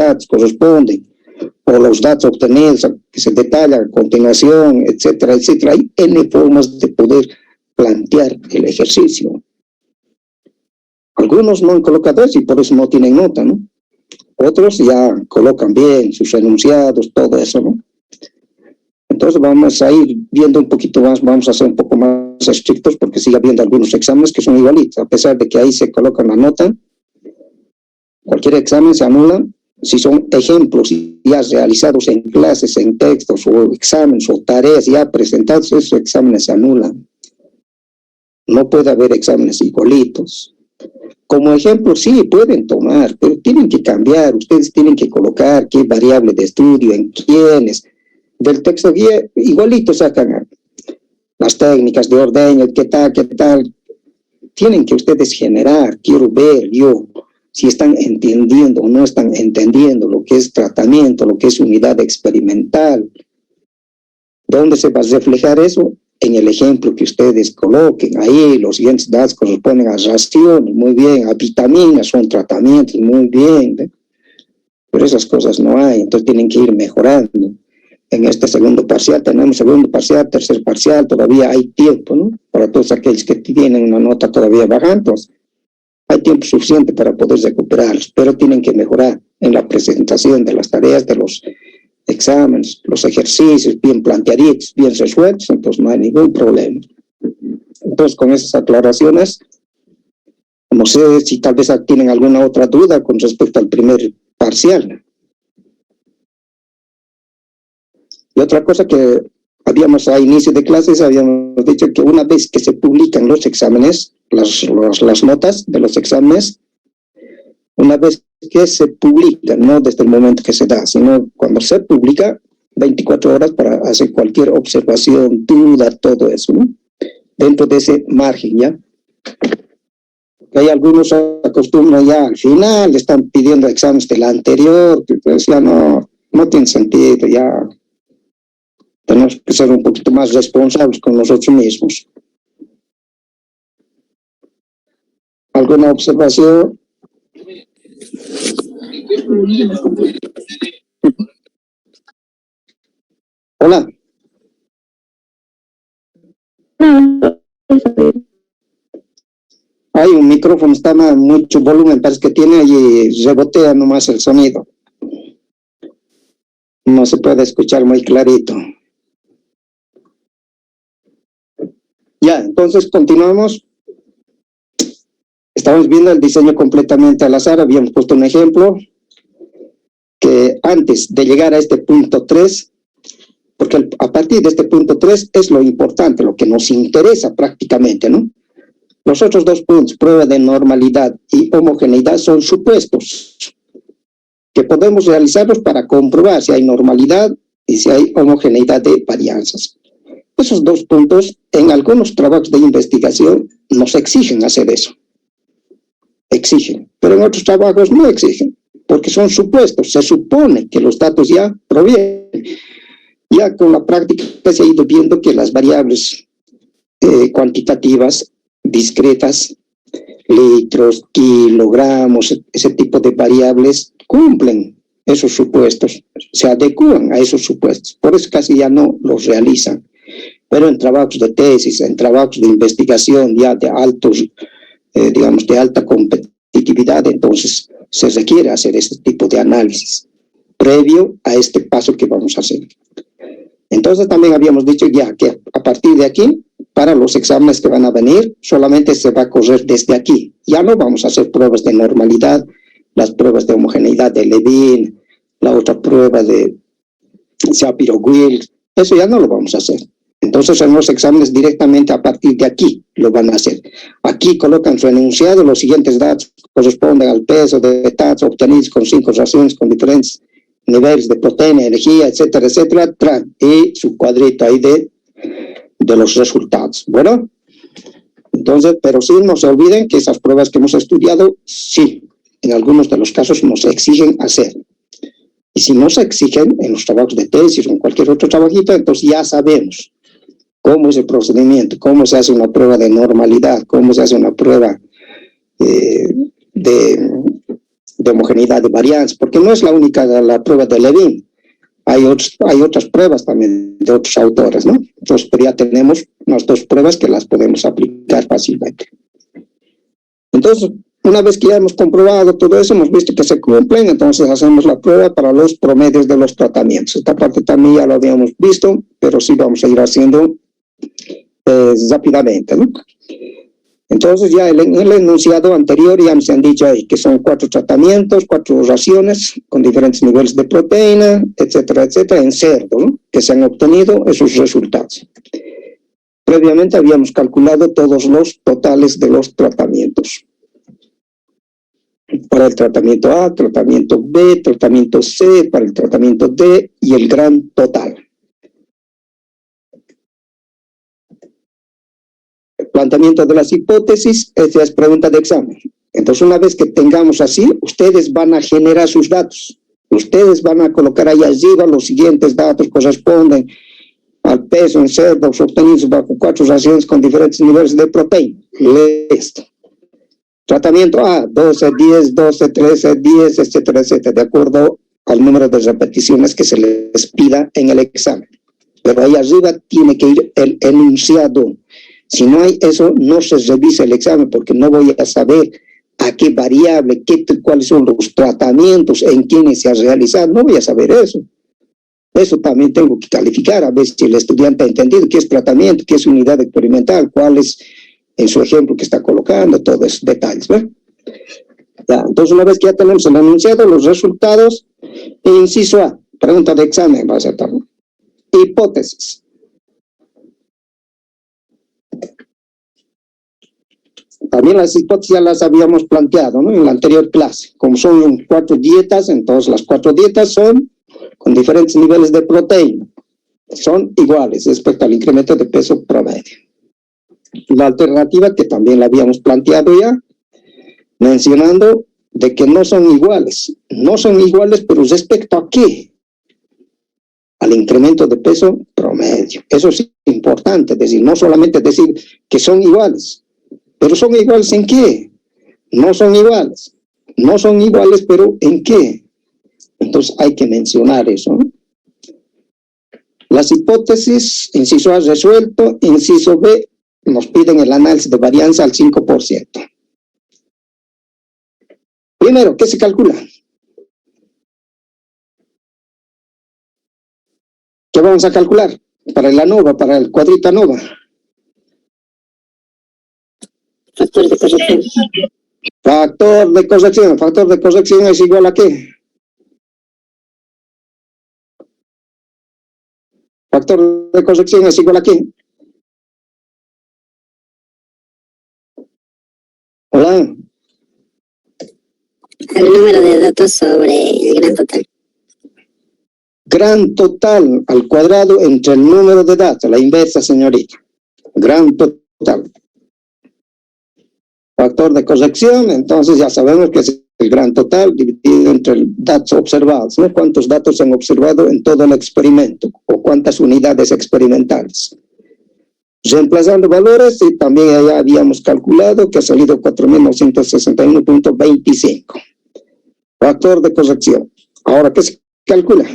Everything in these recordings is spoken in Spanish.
datos corresponden, o los datos obtenidos que se detallan a continuación, etcétera, etcétera. Hay N formas de poder plantear el ejercicio. Algunos no han colocado eso y por eso no tienen nota, ¿no? Otros ya colocan bien sus enunciados, todo eso, ¿no? Entonces vamos a ir viendo un poquito más, vamos a ser un poco más estrictos porque sigue habiendo algunos exámenes que son igualitos, a pesar de que ahí se coloca la nota, cualquier examen se anula si son ejemplos ya realizados en clases, en textos o exámenes o tareas ya presentados, esos exámenes se anulan. No puede haber exámenes igualitos. Como ejemplo, sí, pueden tomar, pero tienen que cambiar, ustedes tienen que colocar qué variable de estudio, en quiénes. Del texto guía, igualito sacan las técnicas de ordeño, qué tal. Tienen que ustedes generar, quiero ver yo, si están entendiendo o no están entendiendo lo que es tratamiento, lo que es unidad experimental. ¿Dónde se va a reflejar eso? En el ejemplo que ustedes coloquen. Ahí los siguientes datos corresponden a raciones, muy bien, a vitaminas, son tratamientos, muy bien, ¿ve? Pero esas cosas no hay, entonces tienen que ir mejorando. En este segundo parcial tenemos segundo parcial, tercer parcial, todavía hay tiempo, ¿no? Para todos aquellos que tienen una nota todavía baja, entonces hay tiempo suficiente para poder recuperarlos, pero tienen que mejorar en la presentación de las tareas, de los exámenes, los ejercicios bien planteaditos, bien resueltos, entonces no hay ningún problema. Entonces, con esas aclaraciones, no sé si tal vez tienen alguna otra duda con respecto al primer parcial. Y otra cosa que habíamos a inicio de clases, habíamos dicho que una vez que se publican los exámenes, las notas de los exámenes, una vez que se publica, no desde el momento que se da, sino cuando se publica, 24 horas para hacer cualquier observación, duda, todo eso, ¿no? Dentro de ese margen, ¿ya? Hay algunos acostumbran ya al final, están pidiendo exámenes del anterior, que pues ya no tiene sentido, ya tenemos que ser un poquito más responsables con nosotros mismos. ¿Alguna observación? Hola. Hay un micrófono, está mucho volumen, parece que tiene y rebotea nomás el sonido. No se puede escuchar muy clarito. Ya, entonces continuamos. Estamos viendo el diseño completamente al azar. Habíamos puesto un ejemplo que antes de llegar a este punto 3, porque a partir de este punto 3 es lo importante, lo que nos interesa prácticamente, ¿no? Los otros dos puntos, prueba de normalidad y homogeneidad, son supuestos que podemos realizarlos para comprobar si hay normalidad y si hay homogeneidad de varianzas. Esos dos puntos, en algunos trabajos de investigación, nos exigen hacer eso. Exigen, pero en otros trabajos no exigen, porque son supuestos. Se supone que los datos ya provienen. Ya con la práctica se ha ido viendo que las variables cuantitativas, discretas, litros, kilogramos, ese tipo de variables cumplen esos supuestos, se adecuan a esos supuestos, por eso casi ya no los realizan. Pero en trabajos de tesis, en trabajos de investigación ya de altos, digamos, de alta competitividad, entonces se requiere hacer este tipo de análisis previo a este paso que vamos a hacer. Entonces también habíamos dicho ya que a partir de aquí, para los exámenes que van a venir, solamente se va a correr desde aquí. Ya no vamos a hacer pruebas de normalidad, las pruebas de homogeneidad de Levin, la otra prueba de Shapiro-Wilks, eso ya no lo vamos a hacer. Entonces en los exámenes directamente a partir de aquí lo van a hacer. Aquí colocan su enunciado, los siguientes datos corresponden al peso de datos obtenidos con 5 raciones con diferentes niveles de proteína, energía, etcétera, etcétera, y su cuadrito ahí de los resultados. Bueno, entonces, pero sí no se olviden que esas pruebas que hemos estudiado, sí, en algunos de los casos nos exigen hacer. Y si no se exigen en los trabajos de tesis o en cualquier otro trabajito, entonces ya sabemos cómo es el procedimiento, cómo se hace una prueba de normalidad, cómo se hace una prueba de de homogeneidad de varianza, porque no es la única la prueba de Levin. Hay otras pruebas también de otros autores, ¿no? Entonces, pero ya tenemos unas dos pruebas que las podemos aplicar fácilmente. Entonces, una vez que ya hemos comprobado todo eso, hemos visto que se cumplen, entonces hacemos la prueba para los promedios de los tratamientos. Esta parte también ya lo habíamos visto, pero sí vamos a ir haciendo rápidamente, ¿no? Entonces ya en el enunciado anterior ya se han dicho ahí que son 4 tratamientos, 4 raciones con diferentes niveles de proteína, etcétera, etcétera, en cerdo, ¿no? Que se han obtenido esos resultados. Previamente habíamos calculado todos los totales de los tratamientos. Para el tratamiento A, tratamiento B, tratamiento C, para el tratamiento D y el gran total. Planteamiento de las hipótesis, esta es pregunta de examen. Entonces, una vez que tengamos así, ustedes van a generar sus datos. Ustedes van a colocar ahí arriba los siguientes datos corresponden al peso en cerdos obtenidos bajo 4 raciones con diferentes niveles de proteína. Listo. Tratamiento A, 12, 10, 12, 13, 10, etcétera, etcétera, de acuerdo al número de repeticiones que se les pida en el examen. Pero ahí arriba tiene que ir el enunciado. Si no hay eso, no se revisa el examen porque no voy a saber a qué variable, cuáles son los tratamientos, en quiénes se ha realizado, no voy a saber eso. Eso también tengo que calificar, a ver si el estudiante ha entendido qué es tratamiento, qué es unidad experimental, cuál es en su ejemplo que está colocando, todos esos detalles, ¿verdad? Ya, entonces una vez que ya tenemos el enunciado, los resultados, inciso A, pregunta de examen, va a ser también. Hipótesis. También las hipótesis ya las habíamos planteado, ¿no? En la anterior clase. Como son 4 dietas, entonces las 4 dietas son con diferentes niveles de proteína. Son iguales respecto al incremento de peso promedio. La alternativa que también la habíamos planteado ya, mencionando de que no son iguales. No son iguales, pero respecto a qué? Al incremento de peso promedio. Eso es importante, es decir, no solamente decir que son iguales. ¿Pero son iguales en qué? No son iguales. No son iguales, pero ¿en qué? Entonces hay que mencionar eso, ¿no? Las hipótesis, inciso A resuelto, inciso B, nos piden el análisis de varianza al 5%. Primero, ¿qué se calcula? ¿Qué vamos a calcular? Para la ANOVA, para el cuadrito ANOVA. Factor de corrección. Factor de corrección. Factor de corrección es igual a ¿qué? Factor de corrección es igual a ¿qué? Hola. El número de datos sobre el gran total. Gran total al cuadrado entre el número de datos, la inversa, señorita. Gran total. Factor de corrección, entonces ya sabemos que es el gran total dividido entre los datos observados, ¿no? ¿Cuántos datos se han observado en todo el experimento? ¿O cuántas unidades experimentales? Reemplazando valores, y también ya habíamos calculado que ha salido 4.961.25. Factor de corrección. Ahora, ¿qué se calcula?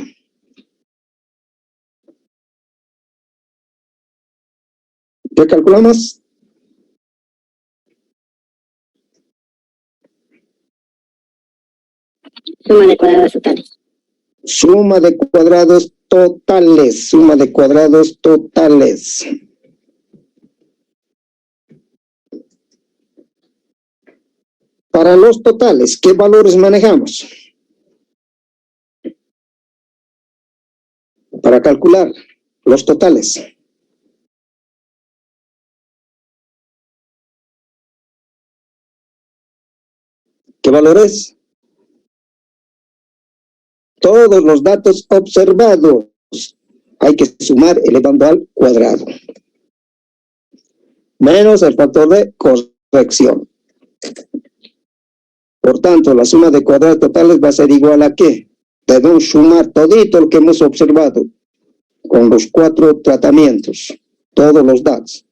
¿Qué calculamos? Suma de cuadrados totales. Suma de cuadrados totales. Suma de cuadrados totales. Para los totales, ¿qué valores manejamos? Para calcular los totales. ¿Qué valores? Todos los datos observados hay que sumar elevando al cuadrado. Menos el factor de corrección. Por tanto, la suma de cuadrados totales va a ser igual a ¿qué? Debemos sumar todito lo que hemos observado con los 4 tratamientos, todos los datos.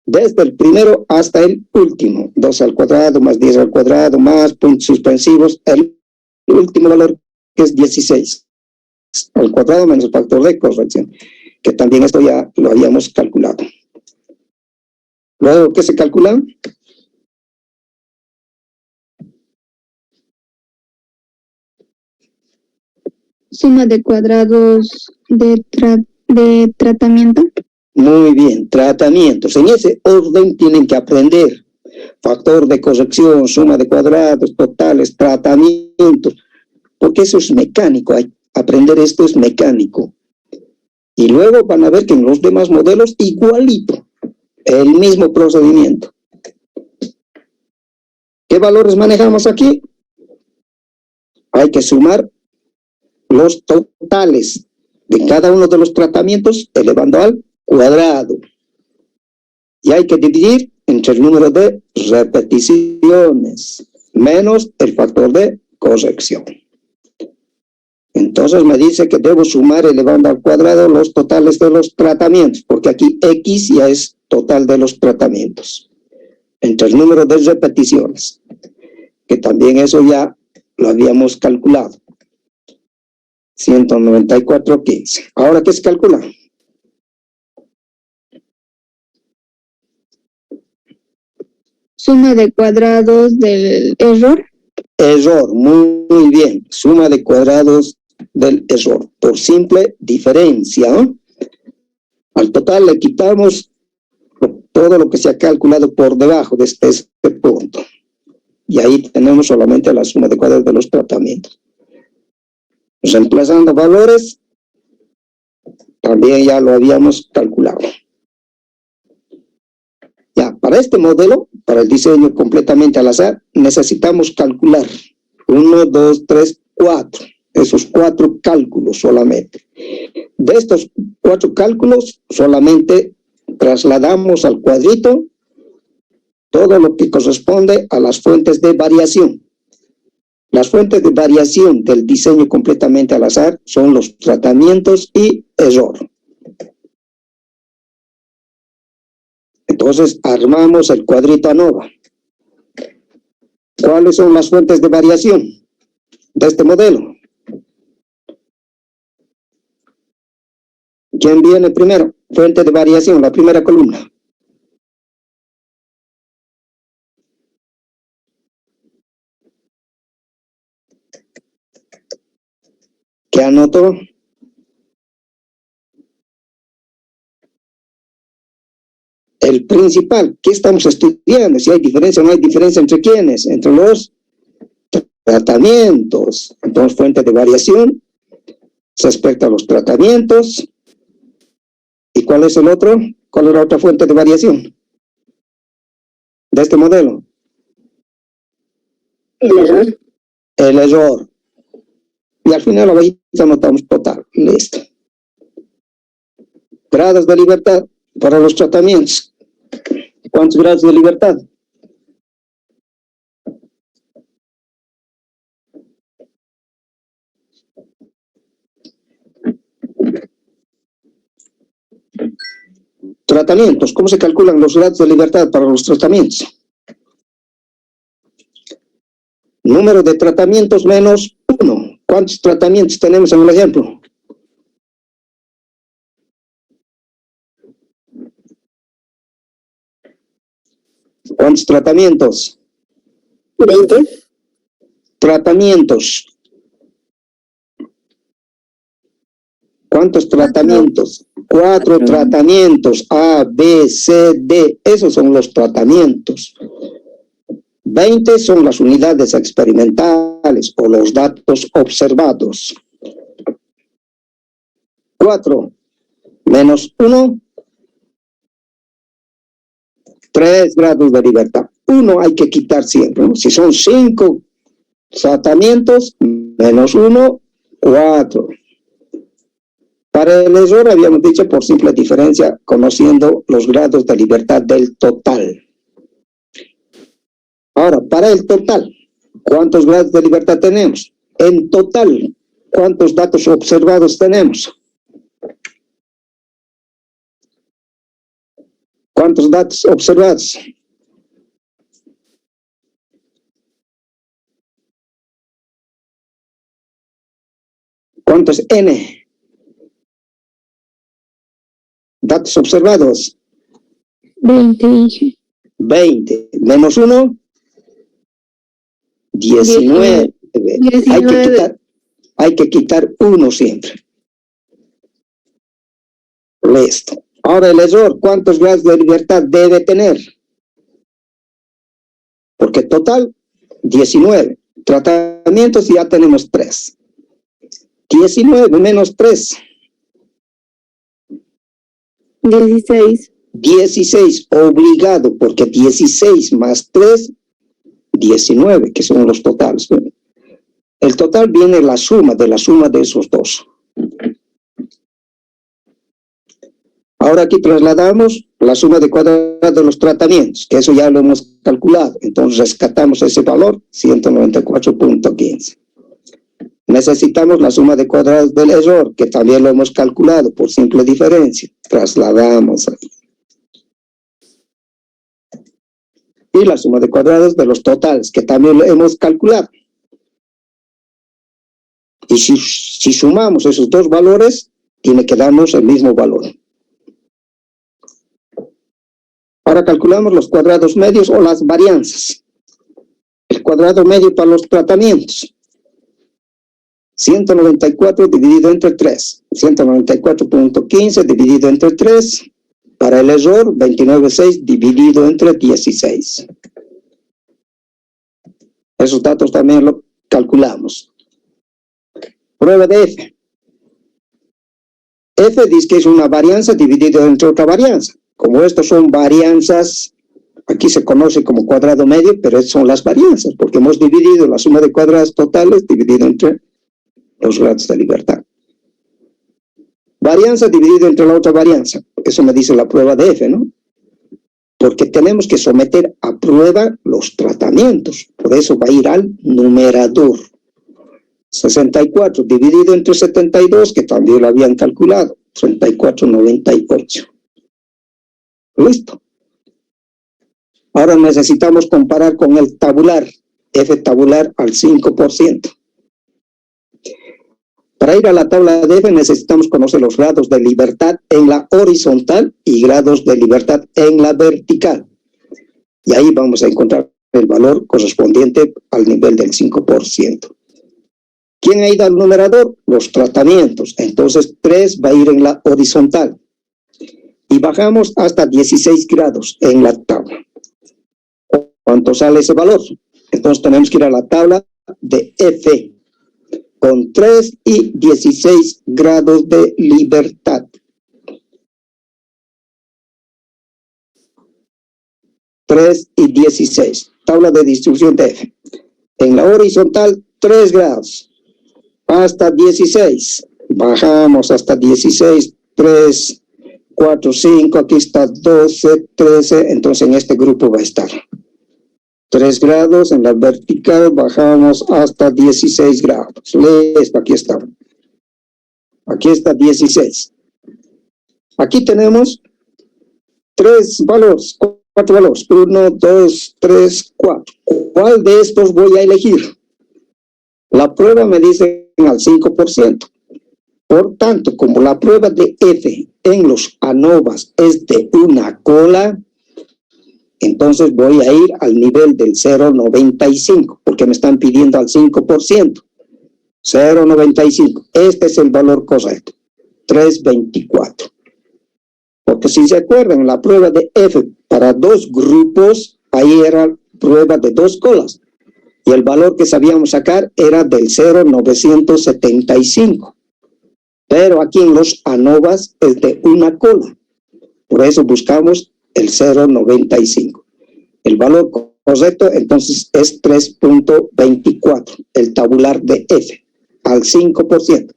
Desde el primero hasta el último. 2 al cuadrado más 10 al cuadrado más puntos suspensivos. El último valor que es 16 al cuadrado menos el factor de corrección, que también esto ya lo habíamos calculado. Luego, ¿qué se calcula? Suma de cuadrados de tratamiento. Muy bien, tratamientos. En ese orden tienen que aprender. Factor de corrección, suma de cuadrados, totales, tratamientos. Porque eso es mecánico. Aprender esto es mecánico. Y luego van a ver que en los demás modelos igualito. El mismo procedimiento. ¿Qué valores manejamos aquí? Hay que sumar los totales de cada uno de los tratamientos elevando al cuadrado. Y hay que dividir entre el número de repeticiones menos el factor de corrección. Entonces me dice que debo sumar elevando al cuadrado los totales de los tratamientos, porque aquí X ya es total de los tratamientos, entre el número de repeticiones, que también eso ya lo habíamos calculado. 194.15. ¿Ahora qué se calcula? Suma de cuadrados del error. Error, muy bien. Suma de cuadrados del error, por simple diferencia, ¿no? Al total le quitamos todo lo que se ha calculado por debajo de este punto. Y ahí tenemos solamente la suma de cuadrados de los tratamientos. Reemplazando valores, también ya lo habíamos calculado. Ya, para este modelo, para el diseño completamente al azar, necesitamos calcular 1, 2, 3, 4. Esos 4 cálculos solamente. De estos 4 cálculos, solamente trasladamos al cuadrito todo lo que corresponde a las fuentes de variación. Las fuentes de variación del diseño completamente al azar son los tratamientos y error. Entonces, armamos el cuadrito ANOVA. ¿Cuáles son las fuentes de variación de este modelo? ¿Quién viene primero? Fuente de variación, la primera columna. ¿Qué anotó? El principal, ¿qué estamos estudiando? Si hay diferencia o no hay diferencia entre quiénes, entre los tratamientos. Entonces, fuente de variación respecto a los tratamientos. ¿Y cuál es el otro? ¿Cuál es la otra fuente de variación de este modelo? El error. El error. Y al final ahí anotamos total. Listo. Grados de libertad para los tratamientos. ¿Cuántos grados de libertad? Tratamientos. ¿Cómo se calculan los grados de libertad para los tratamientos? Número de tratamientos menos 1. ¿Cuántos tratamientos tenemos en el ejemplo? ¿Cuántos tratamientos? 20. Tratamientos. ¿Cuántos tratamientos? 4 tratamientos. A, B, C, D. Esos son los tratamientos. 20 son las unidades experimentales o los datos observados. 4 menos 1. 3 grados de libertad. 1 hay que quitar siempre, ¿no? Si son 5 tratamientos, menos 1, 4. Para el error habíamos dicho por simple diferencia, conociendo los grados de libertad del total. Ahora, para el total, ¿cuántos grados de libertad tenemos? En total, ¿cuántos datos observados tenemos? ¿Cuántos datos observados? ¿Cuántos N? Datos observados. 20, dije. 20. Menos 1. 19. 19. Hay que quitar 1 siempre. Listo. Ahora el error, ¿cuántos grados de libertad debe tener? Porque total, 19. Tratamientos ya tenemos 3. 19 menos 3. 16. 16, obligado, porque 16 más 3, 19, que son los totales. El total viene la suma de esos dos. Ahora aquí trasladamos la suma de cuadrados de los tratamientos, que eso ya lo hemos calculado. Entonces rescatamos ese valor, 194.15. Necesitamos la suma de cuadrados del error, que también lo hemos calculado por simple diferencia. Trasladamos ahí. Y la suma de cuadrados de los totales, que también lo hemos calculado. Y si sumamos esos dos valores, tiene que darnos el mismo valor. Ahora calculamos los cuadrados medios o las varianzas. El cuadrado medio para los tratamientos. 194 dividido entre 3. 194.15 dividido entre 3. Para el error, 29.6 dividido entre 16. Esos datos también los calculamos. Prueba de F. F dice que es una varianza dividida entre otra varianza. Como estos son varianzas, aquí se conoce como cuadrado medio, pero estas son las varianzas, porque hemos dividido la suma de cuadrados totales dividido entre los grados de libertad. Varianza dividida entre la otra varianza. Eso me dice la prueba de F, ¿no? Porque tenemos que someter a prueba los tratamientos. Por eso va a ir al numerador. 64 dividido entre 72, que también lo habían calculado. 34.98. Listo. Ahora necesitamos comparar con el tabular. F tabular al 5%. Para ir a la tabla de F necesitamos conocer los grados de libertad en la horizontal y grados de libertad en la vertical. Y ahí vamos a encontrar el valor correspondiente al nivel del 5%. ¿Quién ha ido al numerador? Los tratamientos. Entonces 3 va a ir en la horizontal. Y bajamos hasta 16 grados en la tabla. ¿Cuánto sale ese valor? Entonces tenemos que ir a la tabla de F. Con 3 y 16 grados de libertad. 3 y 16. Tabla de distribución de F. En la horizontal, 3 grados. Hasta 16. Bajamos hasta 16. 3, 4, 5. Aquí está 12, 13. Entonces en este grupo va a estar. 3 grados en la vertical, bajamos hasta 16 grados. Listo, aquí está. Aquí está 16. Aquí tenemos 3 valores, 4 valores. 1, 2, 3, 4. ¿Cuál de estos voy a elegir? La prueba me dice al 5%. Por tanto, como la prueba de F en los ANOVAs es de una cola, entonces voy a ir al nivel del 0.95, porque me están pidiendo al 5%. 0.95. Este es el valor correcto. 3.24. Porque si se acuerdan, la prueba de F para 2 grupos, ahí era prueba de 2 colas. Y el valor que sabíamos sacar era del 0.975. Pero aquí en los ANOVAs es de una cola. Por eso buscamos el 0.95. El valor correcto entonces es 3.24, el tabular de F, al 5%.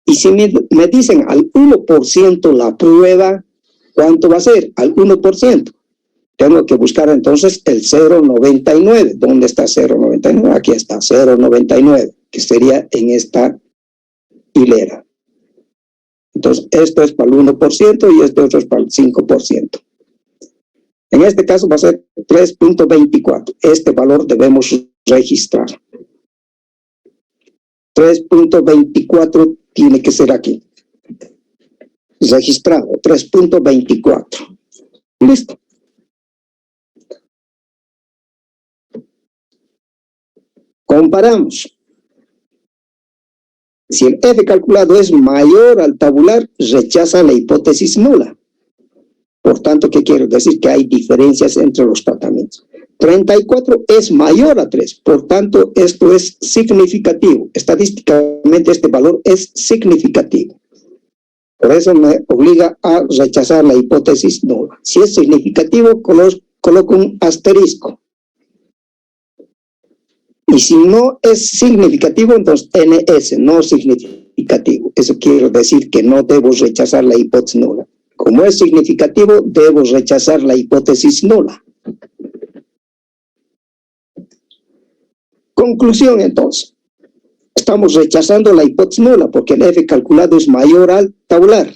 Y si me dicen al 1% la prueba, ¿cuánto va a ser? Al 1%. Tengo que buscar entonces el 0.99. ¿Dónde está 0.99? Aquí está, 0.99, que sería en esta hilera. Entonces, esto es para el 1% y este otro es para el 5%. En este caso va a ser 3.24. Este valor debemos registrar. 3.24 tiene que ser aquí. Registrado, 3.24. Listo. Comparamos. Si el F calculado es mayor al tabular, rechaza la hipótesis nula. Por tanto, ¿qué quiero decir? Que hay diferencias entre los tratamientos. 34 es mayor a 3, por tanto, esto es significativo. Estadísticamente, este valor es significativo. Por eso me obliga a rechazar la hipótesis nula. Si es significativo, coloco un asterisco. Y si no es significativo, entonces NS, no significativo. Eso quiere decir que no debo rechazar la hipótesis nula. Como es significativo, debo rechazar la hipótesis nula. Conclusión, entonces. Estamos rechazando la hipótesis nula porque el F calculado es mayor al tabular.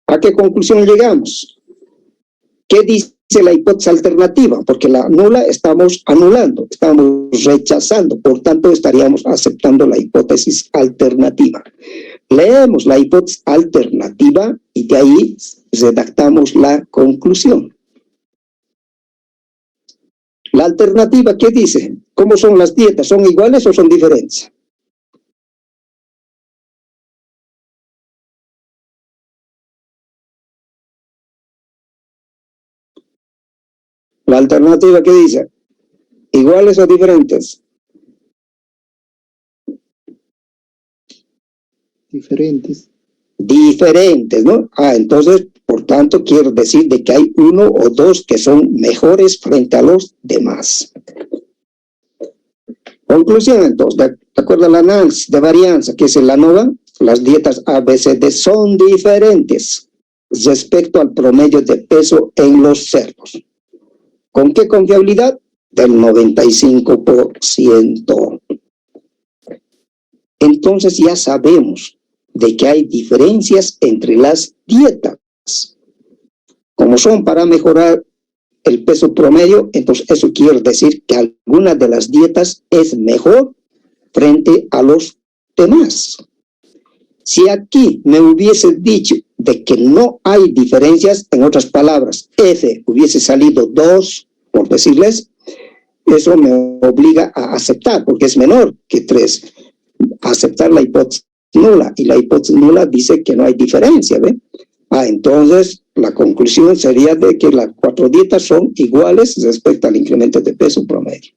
¿A qué conclusión llegamos? ¿Qué dice la hipótesis alternativa? Porque la nula estamos anulando, estamos rechazando, por tanto estaríamos aceptando la hipótesis alternativa. Leemos la hipótesis alternativa y de ahí redactamos la conclusión. La alternativa, ¿qué dice? ¿Cómo son las dietas? ¿Son iguales o son diferentes? La alternativa, ¿qué dice? ¿Iguales o diferentes? Diferentes. Diferentes, ¿no? Entonces, por tanto, quiero decir de que hay uno o dos que son mejores frente a los demás. Conclusión, entonces, de acuerdo al análisis de varianza que es el ANOVA, las dietas ABCD son diferentes respecto al promedio de peso en los cerdos. ¿Con qué confiabilidad? Del 95%. Entonces ya sabemos de que hay diferencias entre las dietas. Como son para mejorar el peso promedio, entonces eso quiere decir que alguna de las dietas es mejor frente a los demás. Si aquí me hubiese dicho de que no hay diferencias, en otras palabras, F hubiese salido 2, por decirles, eso me obliga a aceptar, porque es menor que 3. Aceptar la hipótesis nula, y la hipótesis nula dice que no hay diferencia, ¿ve? Entonces, la conclusión sería de que las 4 dietas son iguales respecto al incremento de peso promedio.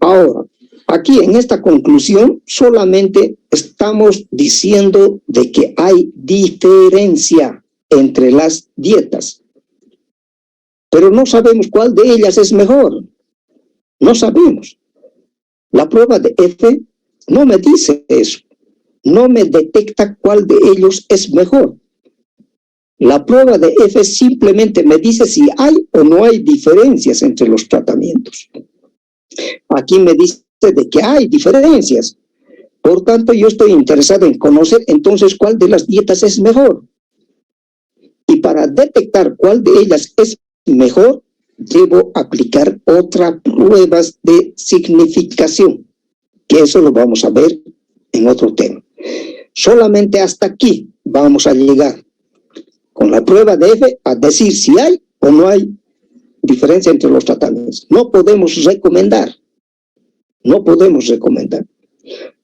Ahora, aquí en esta conclusión solamente estamos diciendo de que hay diferencia entre las dietas, pero no sabemos cuál de ellas es mejor. No sabemos. La prueba de F no me dice eso. No me detecta cuál de ellos es mejor. La prueba de F simplemente me dice si hay o no hay diferencias entre los tratamientos. Aquí me dice de que hay diferencias. Por tanto, yo estoy interesado en conocer entonces cuál de las dietas es mejor. Y para detectar cuál de ellas es mejor, debo aplicar otras pruebas de significación, que eso lo vamos a ver en otro tema. Solamente hasta aquí vamos a llegar con la prueba de F a decir si hay o no hay diferencia entre los tratamientos. No podemos recomendar,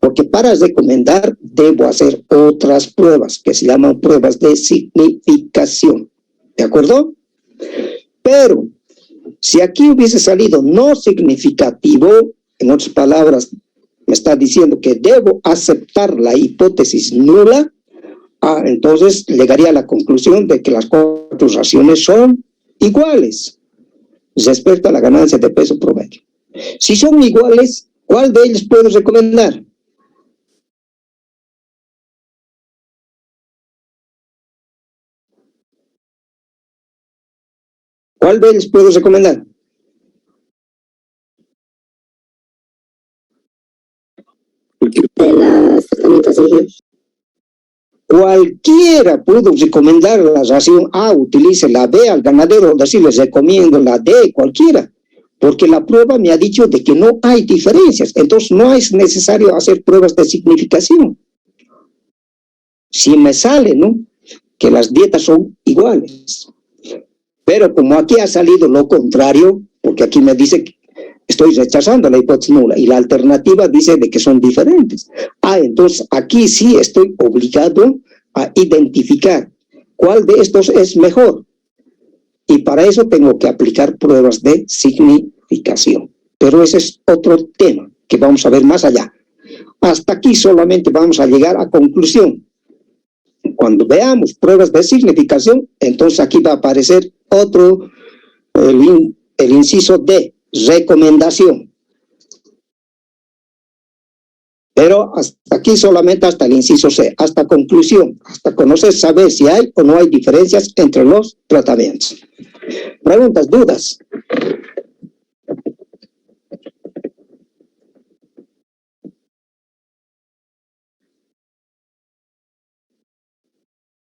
porque para recomendar debo hacer otras pruebas que se llaman pruebas de significación. ¿De acuerdo? Pero si aquí hubiese salido no significativo, en otras palabras, me está diciendo que debo aceptar la hipótesis nula, entonces llegaría a la conclusión de que las 4 raciones son iguales respecto a la ganancia de peso promedio. Si son iguales, ¿cuál de ellos puedo recomendar? ¿Cuál de ellos puedo recomendar? De los tratamientos, Cualquiera puedo recomendar la ración A, utilice la B, al ganadero decirles recomiendo la D, cualquiera, porque la prueba me ha dicho de que no hay diferencias, entonces no es necesario hacer pruebas de significación. Si me sale, ¿no?, que las dietas son iguales, pero como aquí ha salido lo contrario, porque aquí me dice que estoy rechazando la hipótesis nula y la alternativa dice de que son diferentes. Entonces aquí sí estoy obligado a identificar cuál de estos es mejor. Y para eso tengo que aplicar pruebas de significación. Pero ese es otro tema que vamos a ver más allá. Hasta aquí solamente vamos a llegar a conclusión. Cuando veamos pruebas de significación, entonces aquí va a aparecer otro, el inciso D, recomendación. Pero hasta aquí solamente hasta el inciso C, hasta conclusión, hasta conocer, saber si hay o no hay diferencias entre los tratamientos. Preguntas, dudas.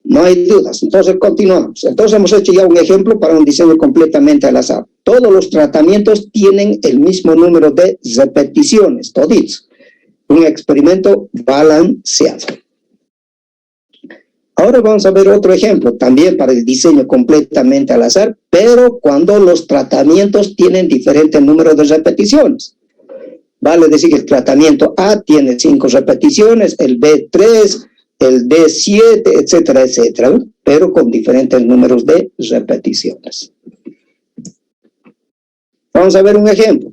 No hay dudas, entonces continuamos. Entonces hemos hecho ya un ejemplo para un diseño completamente al azar. Todos los tratamientos tienen el mismo número de repeticiones, toditos. Un experimento balanceado. Ahora vamos a ver otro ejemplo, también para el diseño completamente al azar, pero cuando los tratamientos tienen diferente número de repeticiones. Vale decir que el tratamiento A tiene 5 repeticiones, el B 3, el D7, etcétera, etcétera, pero con diferentes números de repeticiones. Vamos a ver un ejemplo.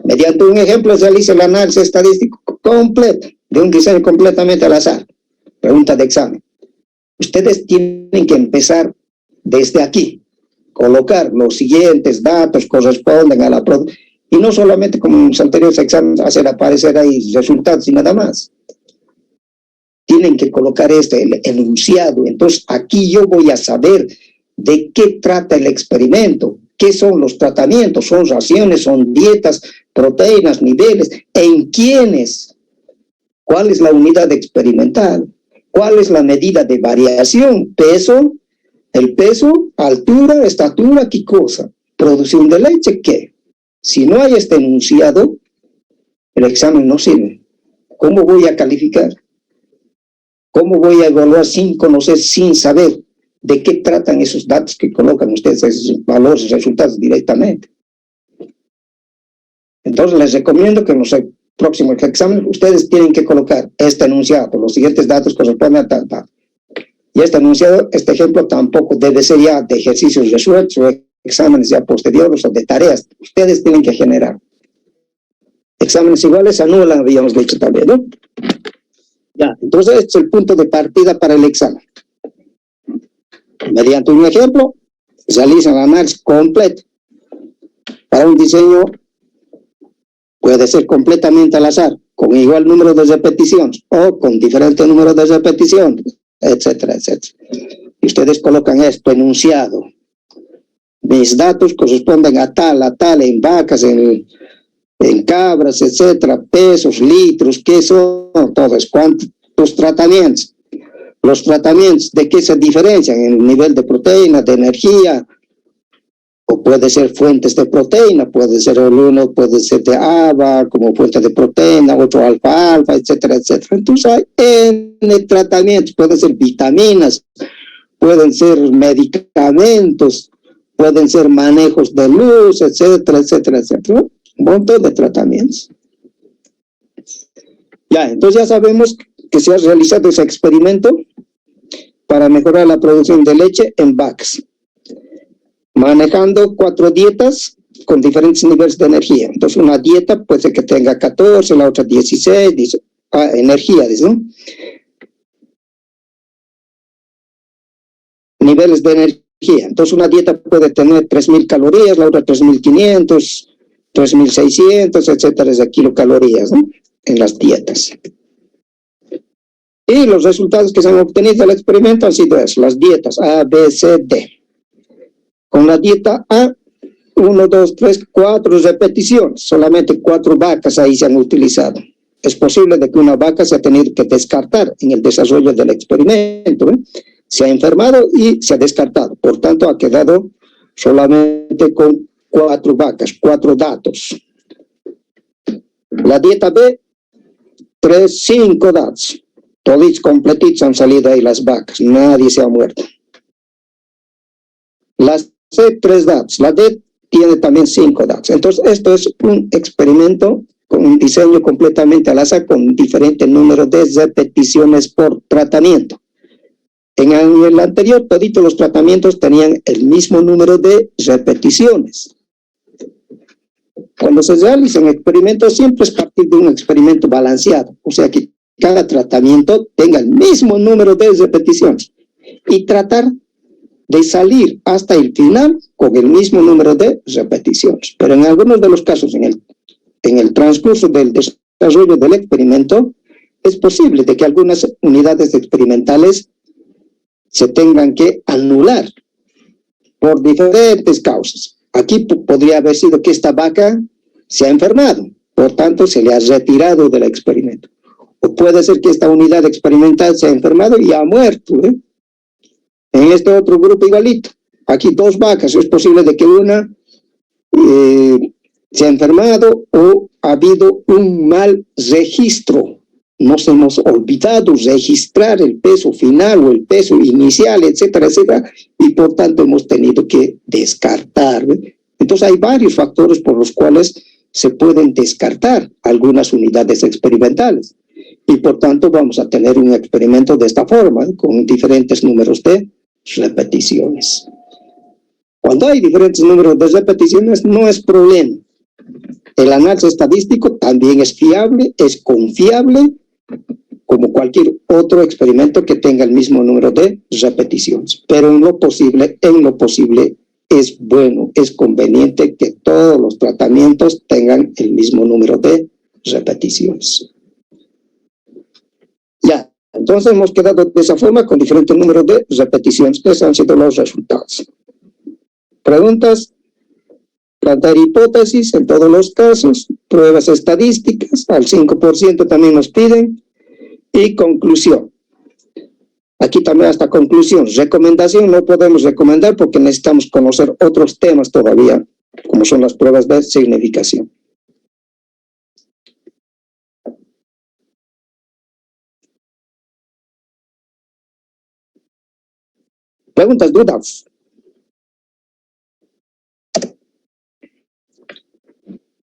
Mediante un ejemplo se realiza el análisis estadístico completo de un diseño completamente al azar. Pregunta de examen. Ustedes tienen que empezar desde aquí, colocar los siguientes datos corresponden a la producción, y no solamente como en los anteriores exámenes hacer aparecer ahí resultados y nada más. Tienen que colocar el enunciado. Entonces aquí yo voy a saber de qué trata el experimento, qué son los tratamientos, son raciones, son dietas, proteínas, niveles, en quiénes, cuál es la unidad experimental, cuál es la medida de variación, peso, el peso, altura, estatura, qué cosa, producción de leche, qué. Si no hay este enunciado, el examen no sirve. ¿Cómo voy a calificar? ¿Cómo voy a evaluar sin conocer, sin saber de qué tratan esos datos que colocan ustedes, esos valores, resultados directamente? Entonces les recomiendo que en los próximos exámenes ustedes tienen que colocar este enunciado, los siguientes datos corresponden a tal. Y este enunciado, este ejemplo tampoco debe ser ya de ejercicios resueltos o exámenes ya posteriores o de tareas. Ustedes tienen que generar. Exámenes iguales se anulan, habíamos dicho también, ¿no? Ya, entonces este es el punto de partida para el examen. Mediante un ejemplo, se realiza el análisis completo. Para un diseño puede ser completamente al azar, con igual número de repeticiones o con diferente número de repeticiones, etcétera, etcétera. Y ustedes colocan esto enunciado. Mis datos corresponden a tal, en vacas, en cabras, etcétera, pesos, litros, ¿qué son? Todos, ¿cuántos tratamientos? Los tratamientos, ¿de qué se diferencian? En el nivel de proteína, de energía, o puede ser fuentes de proteína, puede ser el uno, puede ser de ABA como fuente de proteína, otro alfa-alfa, etcétera, etcétera. Entonces hay N tratamientos, pueden ser vitaminas, pueden ser medicamentos, pueden ser manejos de luz, etcétera, etcétera, etcétera. Un montón de tratamientos. Ya, entonces ya sabemos que se ha realizado ese experimento para mejorar la producción de leche en vacas, manejando 4 dietas con diferentes niveles de energía. Entonces una dieta puede ser que tenga 14, la otra 16, energía, ¿no? Niveles de energía. Entonces una dieta puede tener 3.000 calorías, la otra 3.500, 3.600, etcétera, de kilocalorías, ¿no? En las dietas. Y los resultados que se han obtenido del experimento han sido esos, las dietas A, B, C, D. Con la dieta A, 1, 2, 3, 4 repeticiones, solamente 4 vacas ahí se han utilizado. es posible de que una vaca se ha tenido que descartar en el desarrollo del experimento, se ha enfermado y se ha descartado, por tanto ha quedado solamente con 4 vacas, 4 datos. La dieta B, 5 datos, todos completitos han salido ahí las vacas, nadie se ha muerto. La C, 3 datos, la D tiene también 5 datos. Entonces, esto es un experimento con un diseño completamente al azar, con diferente número de repeticiones por tratamiento. En el anterior, todos los tratamientos tenían el mismo número de repeticiones. Cuando se realiza un experimento, siempre es partir de un experimento balanceado, o sea que cada tratamiento tenga el mismo número de repeticiones y tratar de salir hasta el final con el mismo número de repeticiones. Pero en algunos de los casos, en el transcurso del desarrollo del experimento, es posible de que algunas unidades experimentales se tengan que anular por diferentes causas. Aquí podría haber sido que esta vaca se ha enfermado, por tanto se le ha retirado del experimento. O puede ser que esta unidad experimental se ha enfermado y ha muerto, En este otro grupo igualito, aquí 2 vacas, es posible de que una se ha enfermado o ha habido un mal registro. Nos hemos olvidado registrar el peso final o el peso inicial, etcétera, etcétera, y por tanto hemos tenido que descartar. Entonces hay varios factores por los cuales se pueden descartar algunas unidades experimentales. Y por tanto vamos a tener un experimento de esta forma, con diferentes números de repeticiones. Cuando hay diferentes números de repeticiones no es problema. El análisis estadístico también es fiable, es confiable, como cualquier otro experimento que tenga el mismo número de repeticiones. Pero en lo posible es bueno, es conveniente que todos los tratamientos tengan el mismo número de repeticiones. Ya, entonces hemos quedado de esa forma con diferentes números de repeticiones. Esos han sido los resultados. Preguntas, plantear hipótesis en todos los casos, pruebas estadísticas, al 5% también nos piden, y conclusión. Aquí también hasta conclusión. Recomendación no podemos recomendar porque necesitamos conocer otros temas todavía, como son las pruebas de significación. Preguntas, dudas.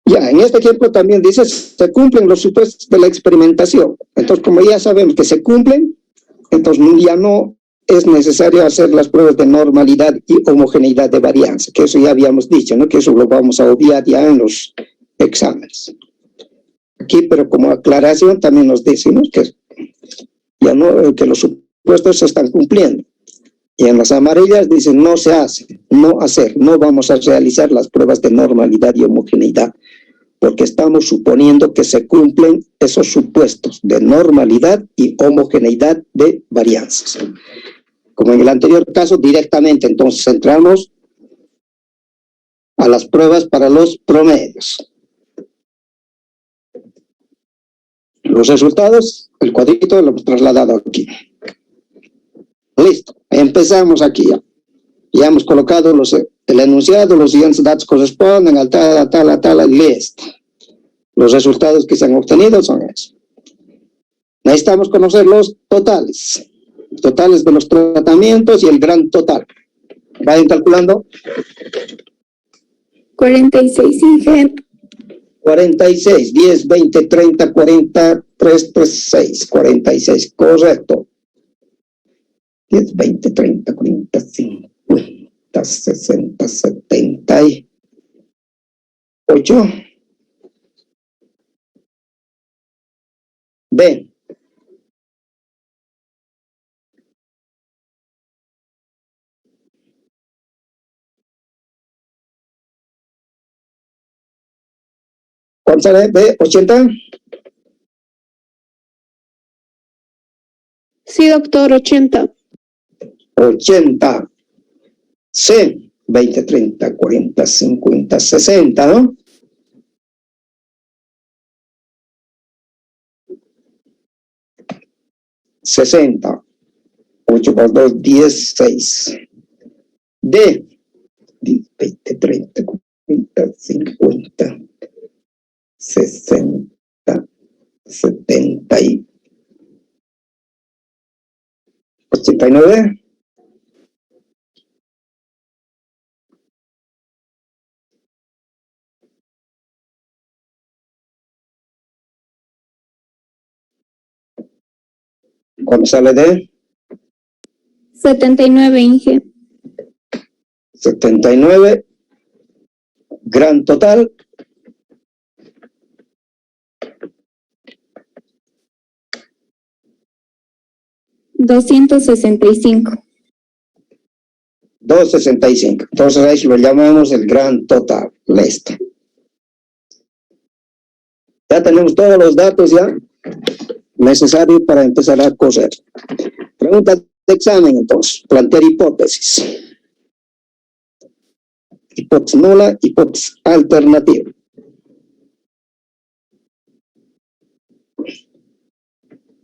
Ya, en este ejemplo también dice, se cumplen los supuestos de la experimentación. Entonces, como ya sabemos que se cumplen, entonces ya no es necesario hacer las pruebas de normalidad y homogeneidad de varianza, que eso ya habíamos dicho, ¿no? Que eso lo vamos a obviar ya en los exámenes. Aquí, pero como aclaración, también nos decimos que ya no, que los supuestos se están cumpliendo. Y en las amarillas dicen no se hace, no hacer, no vamos a realizar las pruebas de normalidad y homogeneidad, porque estamos suponiendo que se cumplen esos supuestos de normalidad y homogeneidad de varianzas. Como en el anterior caso, directamente entonces entramos a las pruebas para los promedios. Los resultados, el cuadrito lo hemos trasladado aquí. Listo, empezamos aquí ya. Ya hemos colocado el enunciado, los siguientes datos corresponden a tal, listo. Los resultados que se han obtenido son esos. Necesitamos conocer los totales de los tratamientos y el gran total. Vayan calculando. 46, Ingen. 46, 10, 20, 30, 40, 3, 6, 46, correcto. 10, 20, 30, 40, 50, 60, 78. B. ¿Cuál sale? B, 80. Sí, doctor, 80. 80. C, 20, 30, 40, 50, 60, ¿no? 60. 8 por 2, 16. D, 20, 30, 40, 50, 60, 70 y 89. ¿Cuándo sale D? 79, Inge. 79. Gran total. $265. 265. Entonces ahí lo llamamos el gran total. Listo. Ya tenemos todos los datos ya necesarios para empezar a coser. Pregunta de examen entonces. Plantear hipótesis. Hipótesis nula, hipótesis alternativa.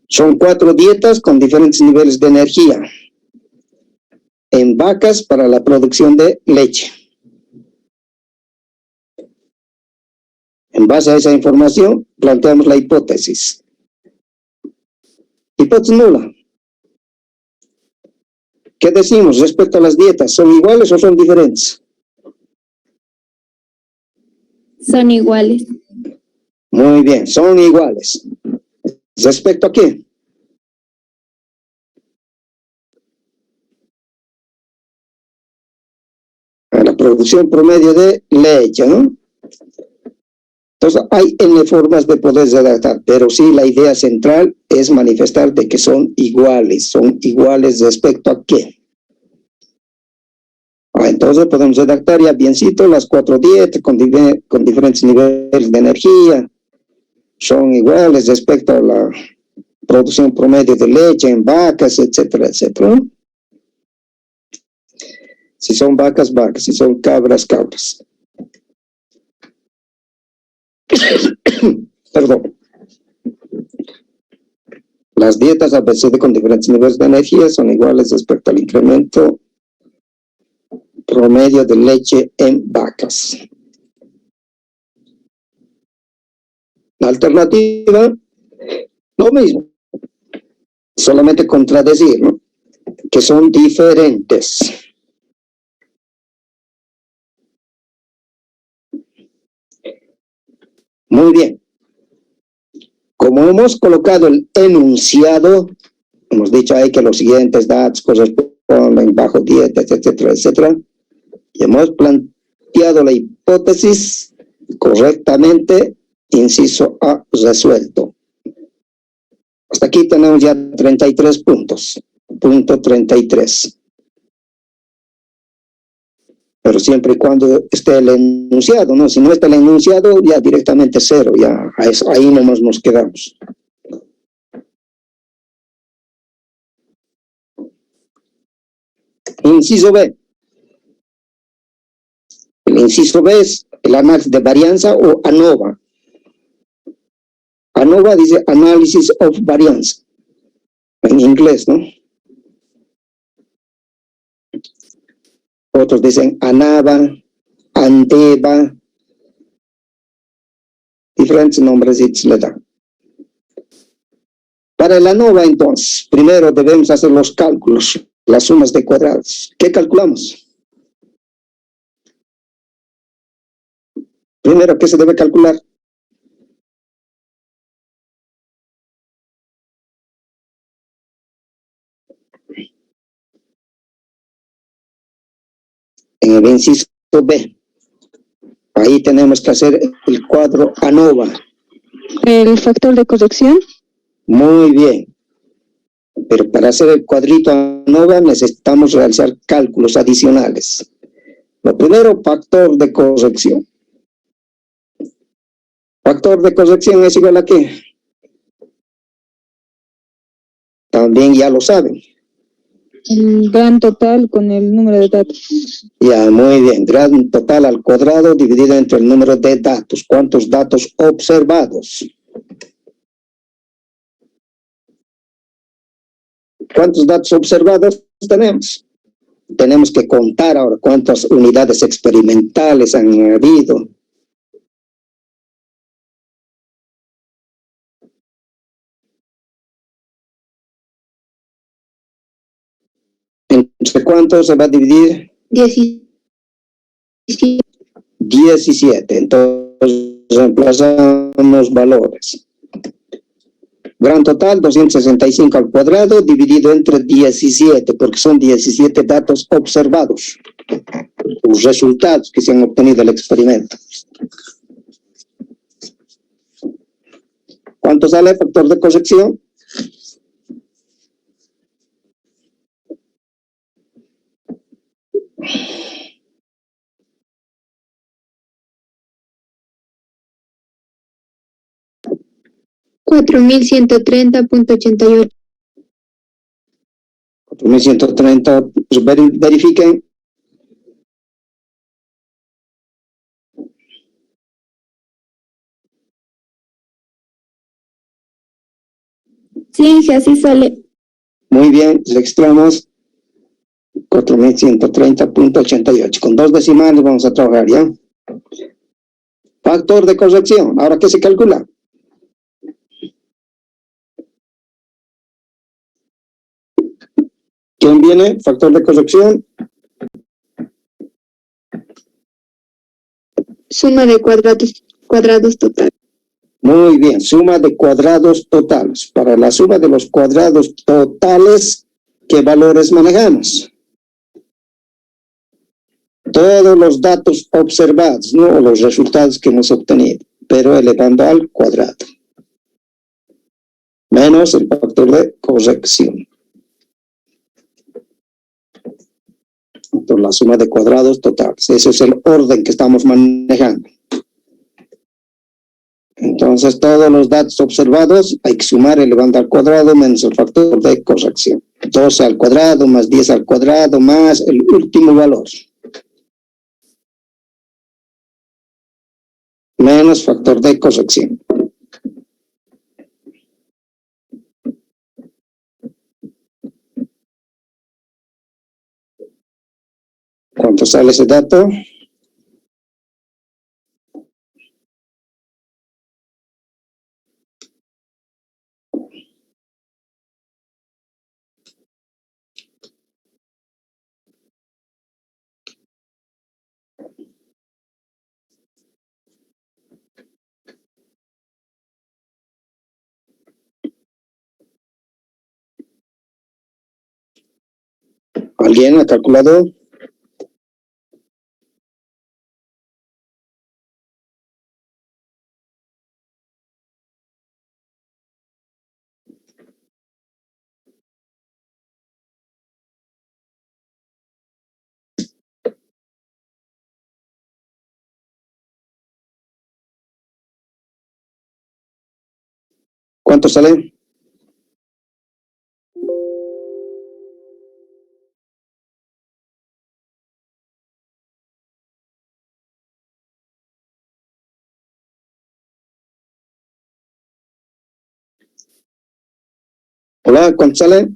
Son 4 dietas con diferentes niveles de energía en vacas para la producción de leche. En base a esa información, planteamos la hipótesis. Hipótesis nula. ¿Qué decimos respecto a las dietas? ¿Son iguales o son diferentes? Son iguales. Muy bien, son iguales. ¿Respecto a qué? A la producción promedio de leche, ¿no? Entonces, hay N formas de poder redactar, pero sí la idea central es manifestar de que son iguales. ¿Son iguales respecto a qué? Entonces podemos redactar ya biencito las 4 dietas con diferentes niveles de energía. Son iguales respecto a la producción promedio de leche en vacas, etcétera, etcétera. Si son vacas, vacas. Si son cabras, cabras. Perdón. Las dietas ABCD con diferentes niveles de energía son iguales respecto al incremento promedio de leche en vacas. La alternativa, lo mismo. Solamente contradecir, ¿no? Que son diferentes. Muy bien. Como hemos colocado el enunciado, hemos dicho ahí que los siguientes datos corresponden bajo dietas, etcétera, etcétera, y hemos planteado la hipótesis correctamente, inciso A resuelto. Hasta aquí tenemos ya 33 puntos. Punto 33. Pero siempre y cuando esté el enunciado, ¿no? Si no está el enunciado, ya directamente 0, ya ahí nomás nos quedamos. Inciso B. El inciso B es el análisis de varianza o ANOVA. ANOVA dice Analysis of Variance, en inglés, ¿no? Otros dicen ANAVA, ANDEVA, diferentes nombres le dan. Para el ANOVA, entonces, primero debemos hacer los cálculos, las sumas de cuadrados. ¿Qué calculamos? Primero, ¿qué se debe calcular? En el inciso B, ahí tenemos que hacer el cuadro ANOVA. ¿El factor de corrección? Muy bien. Pero para hacer el cuadrito ANOVA necesitamos realizar cálculos adicionales. Lo primero, factor de corrección. ¿Factor de corrección es igual a qué? También ya lo saben. El gran total con el número de datos. Ya, muy bien. Gran total al cuadrado dividido entre el número de datos. ¿Cuántos datos observados? ¿Cuántos datos observados tenemos? Tenemos que contar ahora cuántas unidades experimentales han habido. ¿Entre cuántos se va a dividir? 17. Entonces reemplazamos valores. Gran total, 265 al cuadrado, dividido entre 17, porque son 17 datos observados. Los resultados que se han obtenido del experimento. ¿Cuánto sale el factor de corrección? $4,130.88. 4130, pues verifiquen. Sí, así sale. Muy bien, registramos 4130.88. Con 2 decimales vamos a trabajar, ¿ya? Factor de corrección. ¿Ahora qué se calcula? ¿Quién viene? Factor de corrección. Suma de cuadrados total. Muy bien, suma de cuadrados totales. Para la suma de los cuadrados totales, ¿qué valores manejamos? Todos los datos observados, ¿no? Los resultados que hemos obtenido, pero elevando al cuadrado. Menos el factor de corrección. Entonces, la suma de cuadrados totales. Ese es el orden que estamos manejando. Entonces, todos los datos observados hay que sumar elevando al cuadrado menos el factor de corrección. 12 al cuadrado más 10 al cuadrado más el último valor. Menos factor de corrección. ¿Cuánto sale ese dato? ¿Alguien ha calculado? ¿Cuánto sale? Hola, ¿cuánto sale?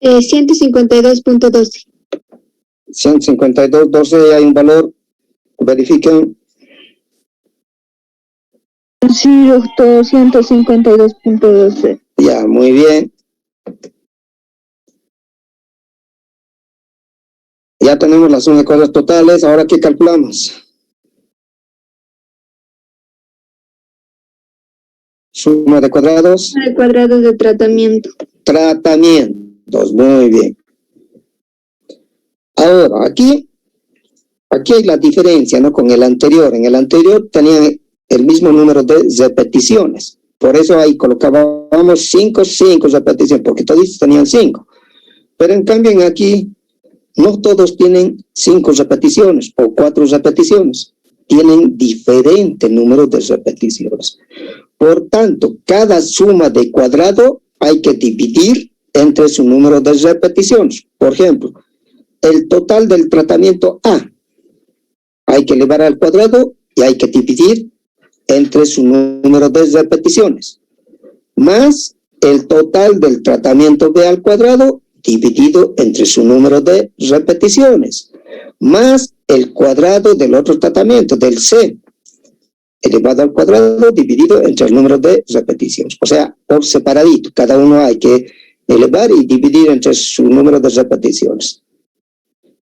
Eh, 152.12. 152.12, hay un valor. Verifiquen. Sí, doctor, 152.12. Ya, muy bien. Ya tenemos la suma de cuadrados totales. ¿Ahora qué calculamos? Suma de cuadrados. Suma de cuadrados de tratamiento. Tratamientos, muy bien. Ahora, aquí hay la diferencia, ¿no? Con el anterior. En el anterior tenían el mismo número de repeticiones. Por eso ahí colocábamos 5 repeticiones, porque todos tenían 5. Pero en cambio aquí, no todos tienen 5 repeticiones o 4 repeticiones. tienen diferentes números de repeticiones. Por tanto, cada suma de cuadrado hay que dividir entre su número de repeticiones. Por ejemplo, el total del tratamiento A hay que elevar al cuadrado y hay que dividir entre su número de repeticiones, más el total del tratamiento B al cuadrado dividido entre su número de repeticiones, más el cuadrado del otro tratamiento, del C, elevado al cuadrado dividido entre el número de repeticiones. O sea, por separadito, cada uno hay que elevar y dividir entre su número de repeticiones.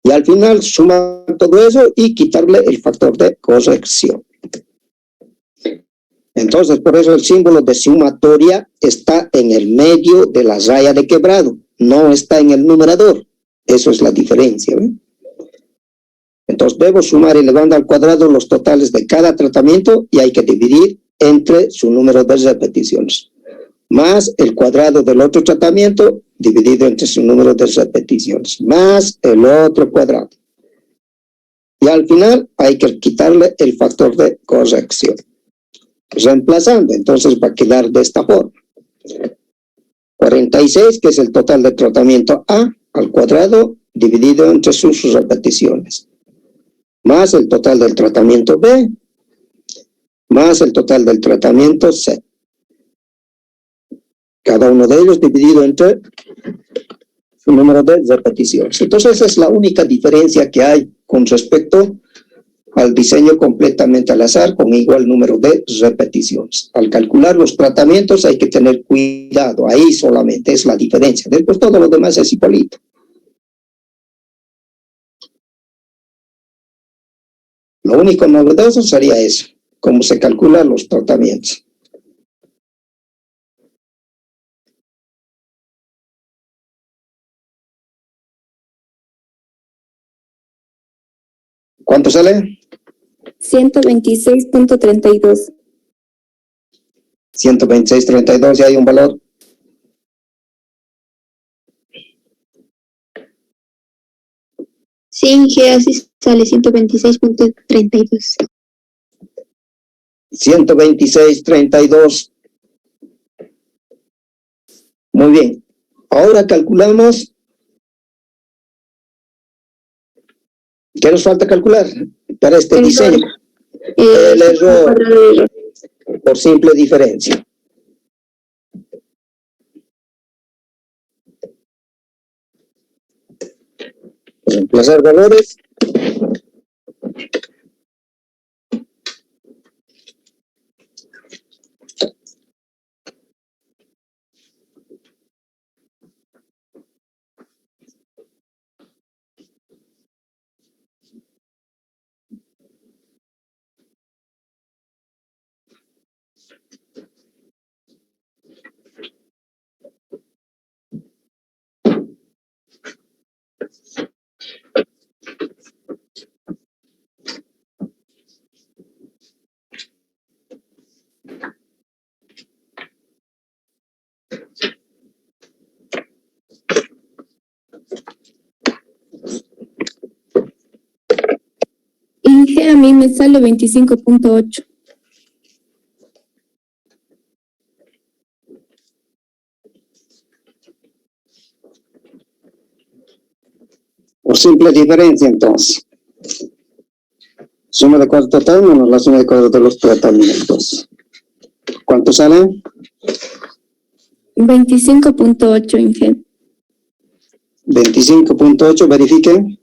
Y al final sumar todo eso y quitarle el factor de corrección. Entonces, por eso el símbolo de sumatoria está en el medio de la raya de quebrado, no está en el numerador. Eso es la diferencia, ¿ve? Entonces, debo sumar elevando al cuadrado los totales de cada tratamiento y hay que dividir entre su número de repeticiones, más el cuadrado del otro tratamiento dividido entre su número de repeticiones, más el otro cuadrado. Y al final hay que quitarle el factor de corrección. Reemplazando, entonces va a quedar de esta forma. 46, que es el total de tratamiento A al cuadrado dividido entre sus repeticiones, más el total del tratamiento B, más el total del tratamiento C. Cada uno de ellos dividido entre su número de repeticiones. Entonces esa es la única diferencia que hay con respecto al diseño completamente al azar con igual número de repeticiones. Al calcular los tratamientos hay que tener cuidado, ahí solamente es la diferencia. Después todo lo demás es igualito. Lo único novedoso sería eso, cómo se calculan los tratamientos. ¿Cuánto sale? 126.32. 126.32, ya hay un valor. Sí, Inge, así sale 126.32. 126.32. Muy bien. Ahora calculamos. ¿Qué nos falta calcular para este diseño? El error por simple diferencia. Reemplazar valores. Inge, a mí me sale 25.8. Por simple diferencia, entonces. Suma de cuadros total menos la suma de cuadros de los tratamientos. ¿Cuánto sale? 25.8, Inge. 25.8, verifiquen.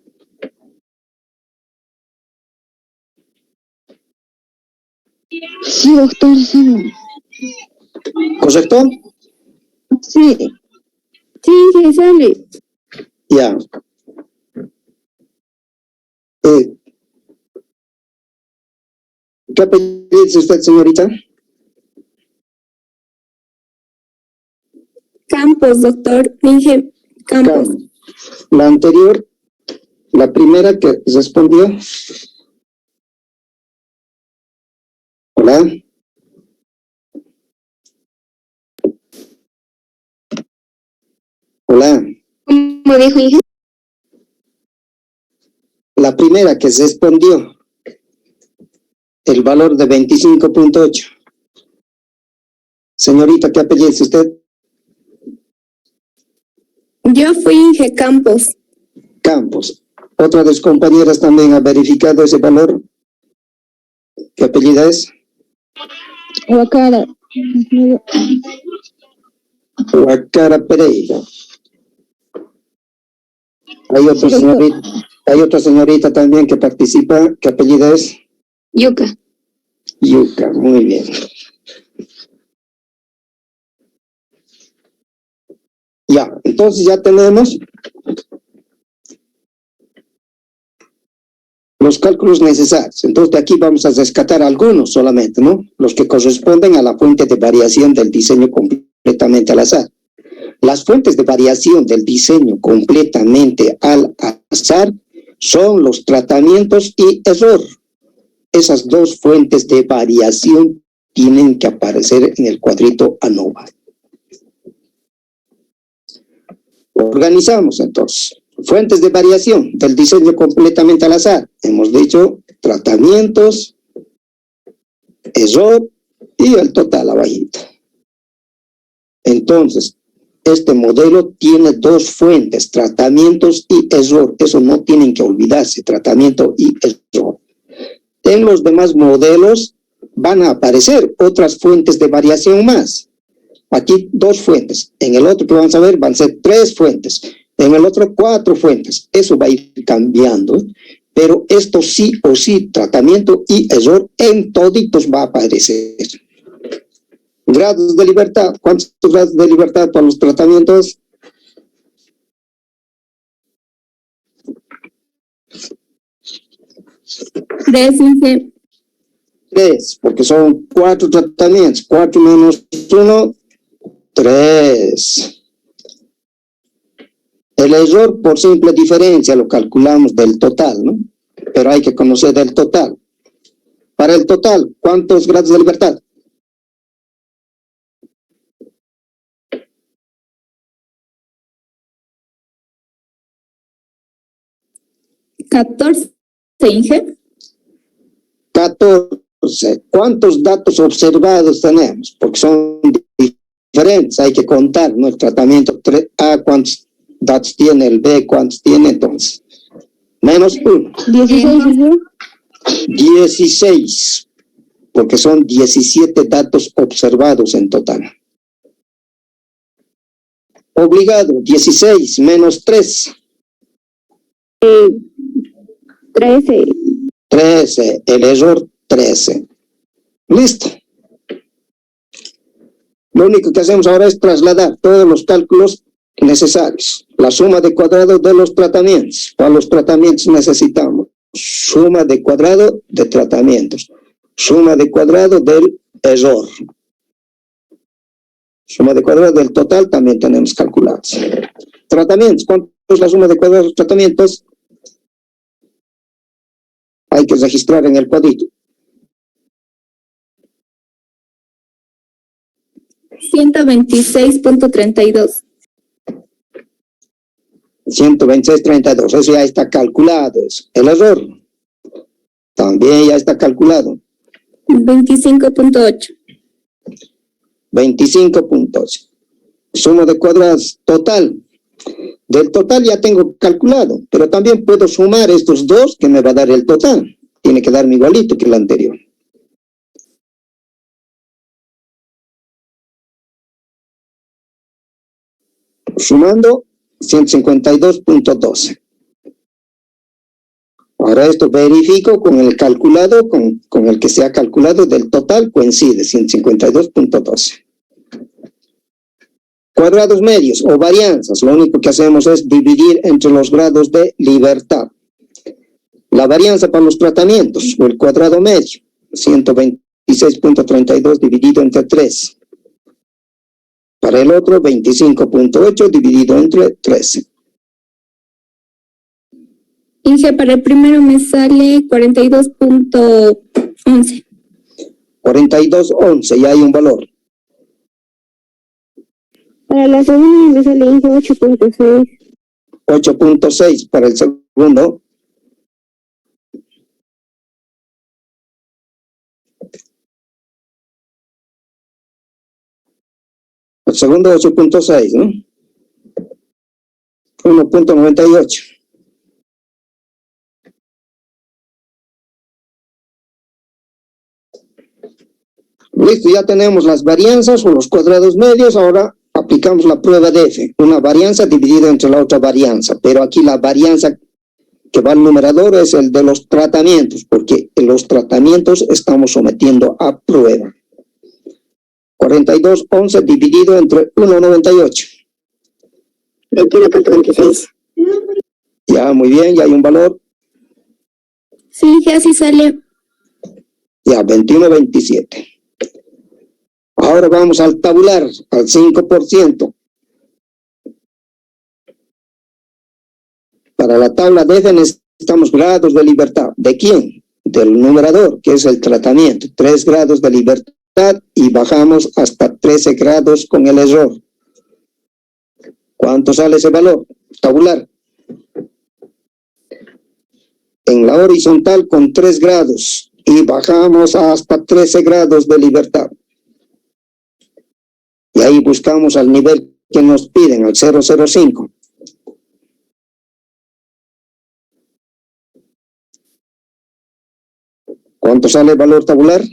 Sí, doctor, sí. ¿Correcto? Sí. Sí, Inge, sale. Ya. ¿Qué apellido es usted, señorita? Campos, doctor. Inge, Campos. La anterior, la primera que respondió. Hola. Hola. ¿Cómo dijo, Inge? La primera que respondió. el valor de 25.8. Señorita, ¿qué apellido es usted? Yo fui Inge Campos. Campos. ¿Otra de sus compañeras también ha verificado ese valor? ¿Qué apellido es? Huacara. Huacara Pereira. Hay otra señorita también que participa. ¿Qué apellido es? Yuca. Yuca, muy bien. Ya, entonces ya tenemos los cálculos necesarios. Entonces de aquí vamos a rescatar algunos solamente, ¿no? Los que corresponden a la fuente de variación del diseño completamente al azar. Las fuentes de variación del diseño completamente al azar son los tratamientos y error. Esas dos fuentes de variación tienen que aparecer en el cuadrito ANOVA. Organizamos entonces. Fuentes de variación del diseño completamente al azar. Hemos dicho tratamientos, error y el total abajito. Entonces, este modelo tiene dos fuentes, tratamientos y error. Eso no tienen que olvidarse, tratamiento y error. En los demás modelos van a aparecer otras fuentes de variación más. Aquí dos fuentes. En el otro que vamos a ver van a ser 3 fuentes. En el otro 4 fuentes. Eso va a ir cambiando. Pero esto sí o sí, tratamiento y error en toditos va a aparecer. Grados de libertad. ¿Cuántos grados de libertad para los tratamientos? Tres, Inge. 3, porque son 4 tratamientos. 4 menos 1, 3. El error por simple diferencia lo calculamos del total, ¿no? Pero hay que conocer del total. Para el total, ¿cuántos grados de libertad? 14, Inge. 14. ¿Cuántos datos observados tenemos? Porque son diferentes, hay que contar, ¿no? El tratamiento A, ¿cuántos datos tiene? El B, ¿cuántos tiene? Entonces, menos 1. 16. 16, porque son 17 datos observados en total. Obligado, 16 menos 3. 13. 13, el error 13. Listo. Lo único que hacemos ahora es trasladar todos los cálculos necesarios. La suma de cuadrado de los tratamientos. Para los tratamientos necesitamos suma de cuadrado de tratamientos. Suma de cuadrado del error. Suma de cuadrado del total también tenemos calculados. Tratamientos. ¿Cuánto es la suma de cuadrado de los tratamientos? Hay que registrar en el cuadrito. 126.32. 126.32, eso ya está calculado. Eso. El error también ya está calculado. 25.8. 25.8. Suma de cuadrados total. Del total ya tengo calculado, pero también puedo sumar estos dos que me va a dar el total. Tiene que darme igualito que el anterior. Sumando 152.12. Ahora esto verifico con el calculado, con el que se ha calculado del total, coincide 152.12. Cuadrados medios o varianzas, lo único que hacemos es dividir entre los grados de libertad. La varianza para los tratamientos, o el cuadrado medio, 126.32 dividido entre 3. Para el otro, 25.8 dividido entre 13. Inge, para el primero me sale 42.11. 42.11, ya hay un valor. Para la segunda me sale 8.6. 8.6 para el segundo. El segundo 8.6, ¿no? 1.98. Listo, ya tenemos las varianzas o los cuadrados medios. Ahora aplicamos la prueba de F. Una varianza dividida entre la otra varianza. Pero aquí la varianza que va al numerador es el de los tratamientos, porque en los tratamientos estamos sometiendo a prueba. 42.11 dividido entre 1.98. 21.26. Ya, muy bien, ya hay un valor. Sí, G, así sale. Ya, 21.27. Ahora vamos al tabular, al 5%. Para la tabla de F necesitamos grados de libertad. ¿De quién? Del numerador, que es el tratamiento. 3 grados de libertad y bajamos hasta 13 grados con el error. ¿Cuánto sale ese valor? Tabular. En la horizontal con 3 grados y bajamos hasta 13 grados de libertad. Y ahí buscamos al nivel que nos piden, al 005. ¿Cuánto sale el valor tabular?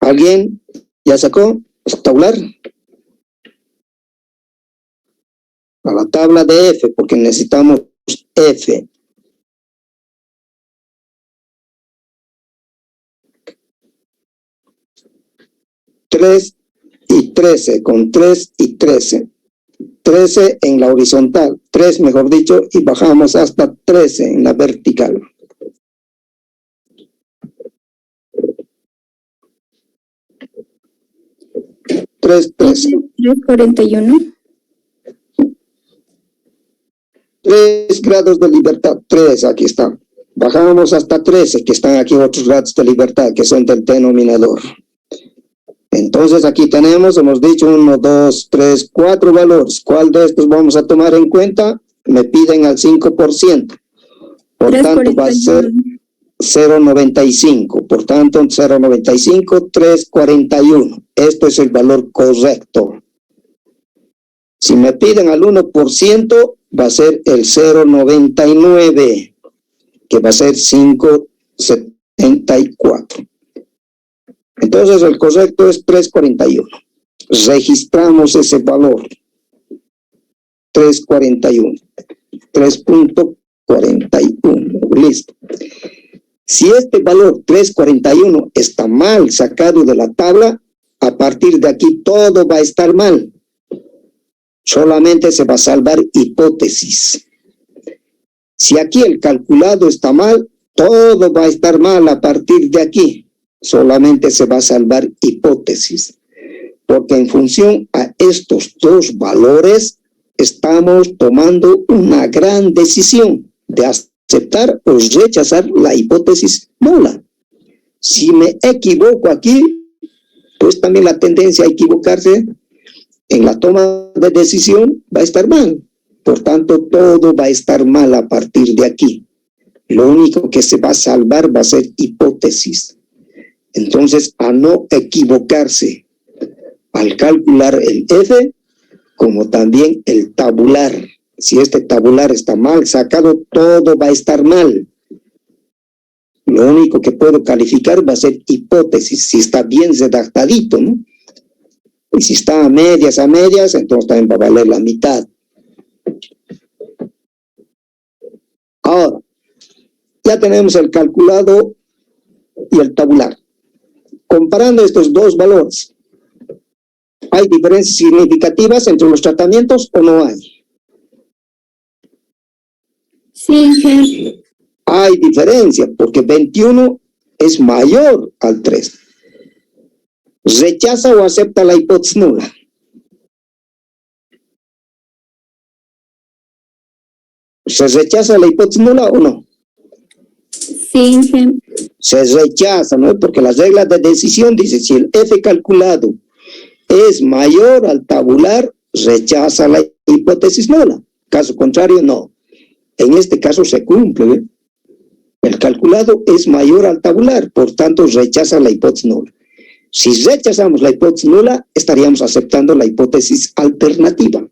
¿Alguien ya sacó tabular? A la tabla de F, porque necesitamos F. Tres y 13, con 3 y 13. 13 en la horizontal, 3 mejor dicho, y bajamos hasta 13 en la vertical. Tres, 341. 3 grados de libertad, 3, aquí está. Bajamos hasta 13, que están aquí otros grados de libertad, que son del denominador. Entonces aquí tenemos, hemos dicho 1, 2, 3, 4 valores. ¿Cuál de estos vamos a tomar en cuenta? Me piden al 5%. Por tanto va a ser 0.95. Por tanto, 0.95, 3.41. Esto es el valor correcto. Si me piden al 1%, va a ser el 0.99, que va a ser 5.74. Entonces el correcto es 3.41. Registramos ese valor. 3.41. 3.41. Listo. Si este valor 3.41 está mal sacado de la tabla, a partir de aquí todo va a estar mal. Solamente se va a salvar hipótesis. Si aquí el calculado está mal, todo va a estar mal a partir de aquí. Solamente se va a salvar hipótesis. Porque en función a estos dos valores, estamos tomando una gran decisión de aceptar o rechazar la hipótesis nula. Si me equivoco aquí, pues también la tendencia a equivocarse en la toma de decisión va a estar mal. Por tanto, todo va a estar mal a partir de aquí. Lo único que se va a salvar va a ser hipótesis. Entonces, a no equivocarse al calcular el F, como también el tabular. Si este tabular está mal sacado, todo va a estar mal. Lo único que puedo calificar va a ser hipótesis, si está bien redactadito, ¿no? Y si está a medias, entonces también va a valer la mitad. Ahora, ya tenemos el calculado y el tabular. Comparando estos dos valores, ¿hay diferencias significativas entre los tratamientos o no hay? Sí, G. Hay diferencia, porque 21 es mayor al 3. ¿Rechaza o acepta la hipótesis nula? ¿Se rechaza la hipótesis nula o no? Sí, G. Se rechaza, ¿no? Porque las reglas de decisión dicen, si el F calculado es mayor al tabular, rechaza la hipótesis nula. Caso contrario, no. en este caso se cumple, ¿ve? El calculado es mayor al tabular, por tanto rechaza la hipótesis nula. Si rechazamos la hipótesis nula, estaríamos aceptando la hipótesis alternativa.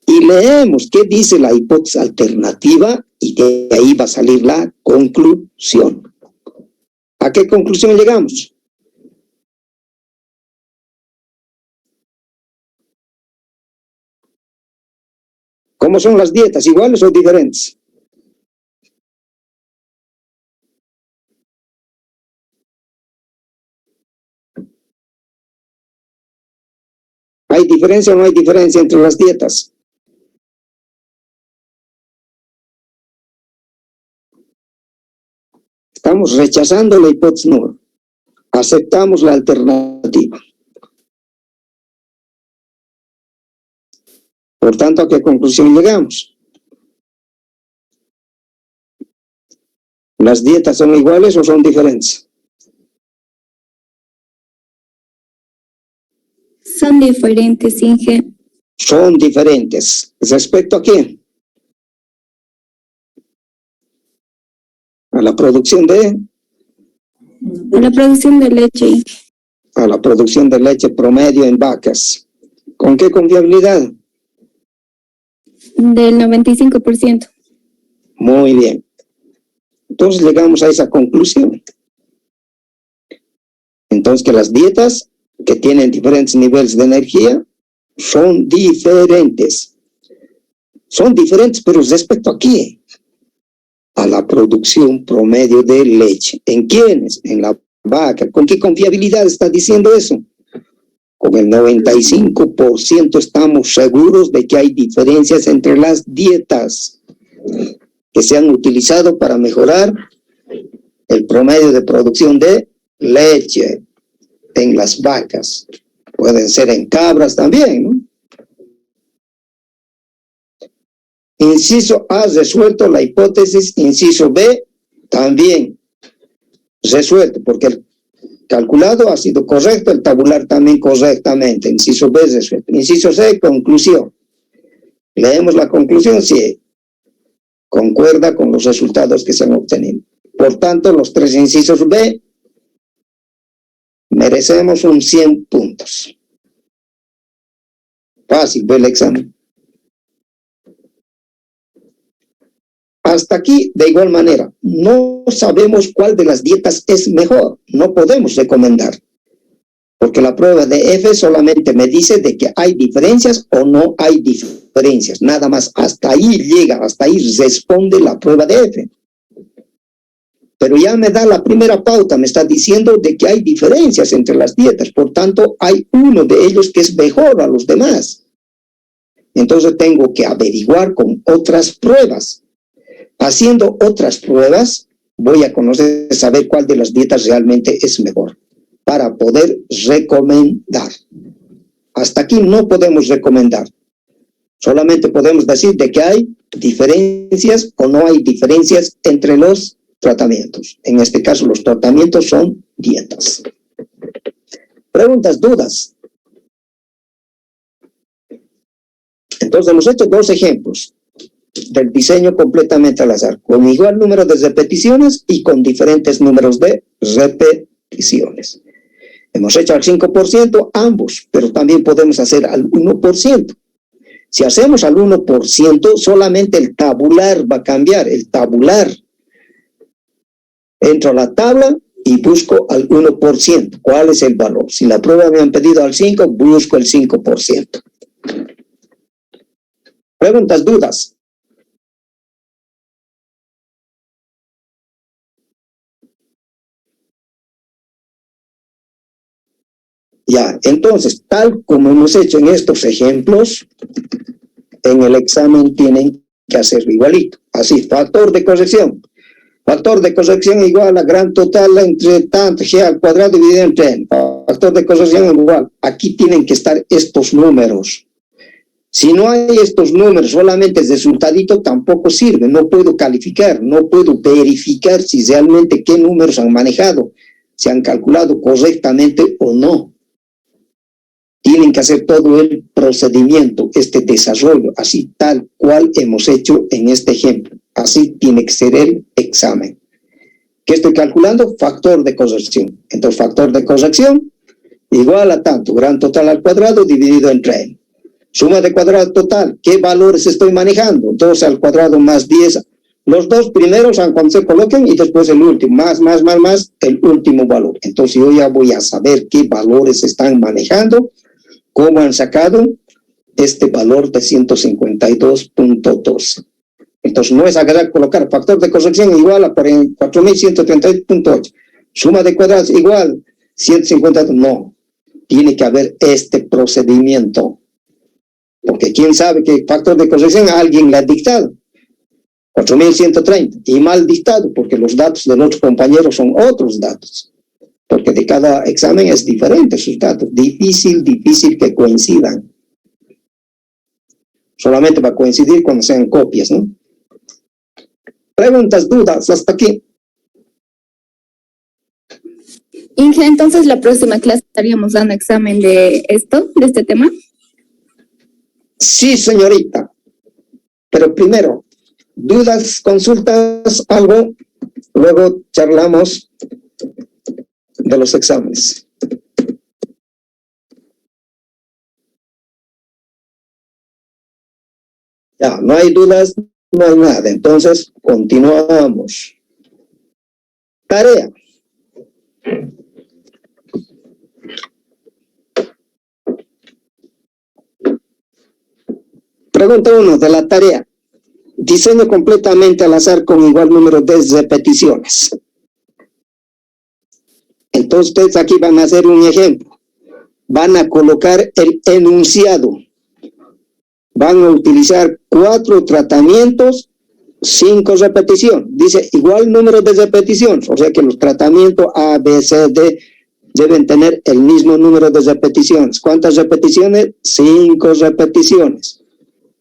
Y leemos qué dice la hipótesis alternativa y de ahí va a salir la conclusión. ¿A qué conclusión llegamos? ¿Cómo son las dietas? ¿Iguales o diferentes? ¿Hay diferencia o no hay diferencia entre las dietas? Estamos rechazando la hipótesis nula. Aceptamos la alternativa. Por tanto, ¿a qué conclusión llegamos? ¿Las dietas son iguales o son diferentes? Son diferentes, Inge. Son diferentes. ¿Respecto a qué? A la producción de... A la producción de leche. A la producción de leche promedio en vacas. ¿Con qué confiabilidad? Del 95%. Muy bien. Entonces llegamos a esa conclusión. Entonces que las dietas que tienen diferentes niveles de energía son diferentes. Son diferentes, pero respecto a qué? A la producción promedio de leche. ¿En quiénes? En la vaca. ¿Con qué confiabilidad está diciendo eso? Con el 95% estamos seguros de que hay diferencias entre las dietas que se han utilizado para mejorar el promedio de producción de leche en las vacas. Pueden ser en cabras también, ¿no? Inciso A, resuelto la hipótesis. Inciso B, también resuelto, porque el calculado ha sido correcto, el tabular también correctamente. Inciso B, resuelto. Inciso C, conclusión. Leemos la conclusión, sí, concuerda con los resultados que se han obtenido. Por tanto, los tres incisos B merecemos un 100 puntos. Fácil, ve el examen. Hasta aquí, de igual manera, no sabemos cuál de las dietas es mejor. No podemos recomendar. Porque la prueba de F solamente me dice de que hay diferencias o no hay diferencias. Nada más, hasta ahí llega, hasta ahí responde la prueba de F. Pero ya me da la primera pauta, me está diciendo de que hay diferencias entre las dietas. Por tanto, hay uno de ellos que es mejor a los demás. Entonces tengo que averiguar con otras pruebas. Haciendo otras pruebas, voy a conocer, saber cuál de las dietas realmente es mejor, para poder recomendar. Hasta aquí no podemos recomendar. Solamente podemos decir de que hay diferencias o no hay diferencias entre los tratamientos. En este caso, los tratamientos son dietas. Preguntas, dudas. Entonces, hemos hecho dos ejemplos del diseño completamente al azar, con igual número de repeticiones y con diferentes números de repeticiones. Hemos hecho al 5% ambos, pero también podemos hacer al 1%. Si hacemos al 1%, solamente el tabular va a cambiar. El tabular. Entro a la tabla y busco al 1%. ¿Cuál es el valor? Si la prueba me han pedido al 5, busco el 5%. Preguntas, dudas. Ya, entonces, tal como hemos hecho en estos ejemplos, en el examen tienen que hacerlo igualito. Así, factor de corrección. Factor de corrección igual a gran total entre tanto g al cuadrado dividido entre n. Factor de corrección igual. Aquí tienen que estar estos números. Si no hay estos números, solamente el resultadito tampoco sirve. No puedo calificar, no puedo verificar si realmente qué números han manejado, si han calculado correctamente o no. tienen que hacer todo el procedimiento, este desarrollo, así tal cual hemos hecho en este ejemplo. Así tiene que ser el examen. ¿Qué estoy calculando? Factor de corrección. Entonces, factor de corrección igual a tanto, gran total al cuadrado dividido entre n. Suma de cuadrado total, ¿qué valores estoy manejando? 12 al cuadrado más 10. Los dos primeros, cuando se coloquen, y después el último, más, el último valor. Entonces, yo ya voy a saber qué valores están manejando, cómo han sacado este valor de 152.12. Entonces, no es agarrar, colocar factor de corrección igual a 4.138.8. Suma de cuadrados igual 152. No, tiene que haber este procedimiento. Porque quién sabe qué factor de corrección a alguien le ha dictado. 4.130. Y mal dictado, porque los datos del otro compañero son otros datos. Porque de cada examen es diferente sus datos. Difícil que coincidan. Solamente va a coincidir cuando sean copias, ¿no? Preguntas, dudas, hasta aquí. Inge, entonces la próxima clase estaríamos dando examen de este tema. Sí, señorita. Pero primero, dudas, consultas, algo. Luego charlamos de los exámenes. Ya, no hay dudas, no hay nada. Entonces, continuamos. Tarea. Pregunta 1 de la tarea. Diseño completamente al azar con igual número de repeticiones. Entonces, ustedes aquí van a hacer un ejemplo. Van a colocar el enunciado. Van a utilizar 4 tratamientos, 5 repeticiones. Dice igual número de repeticiones. O sea que los tratamientos A, B, C, D deben tener el mismo número de repeticiones. ¿Cuántas repeticiones? 5 repeticiones.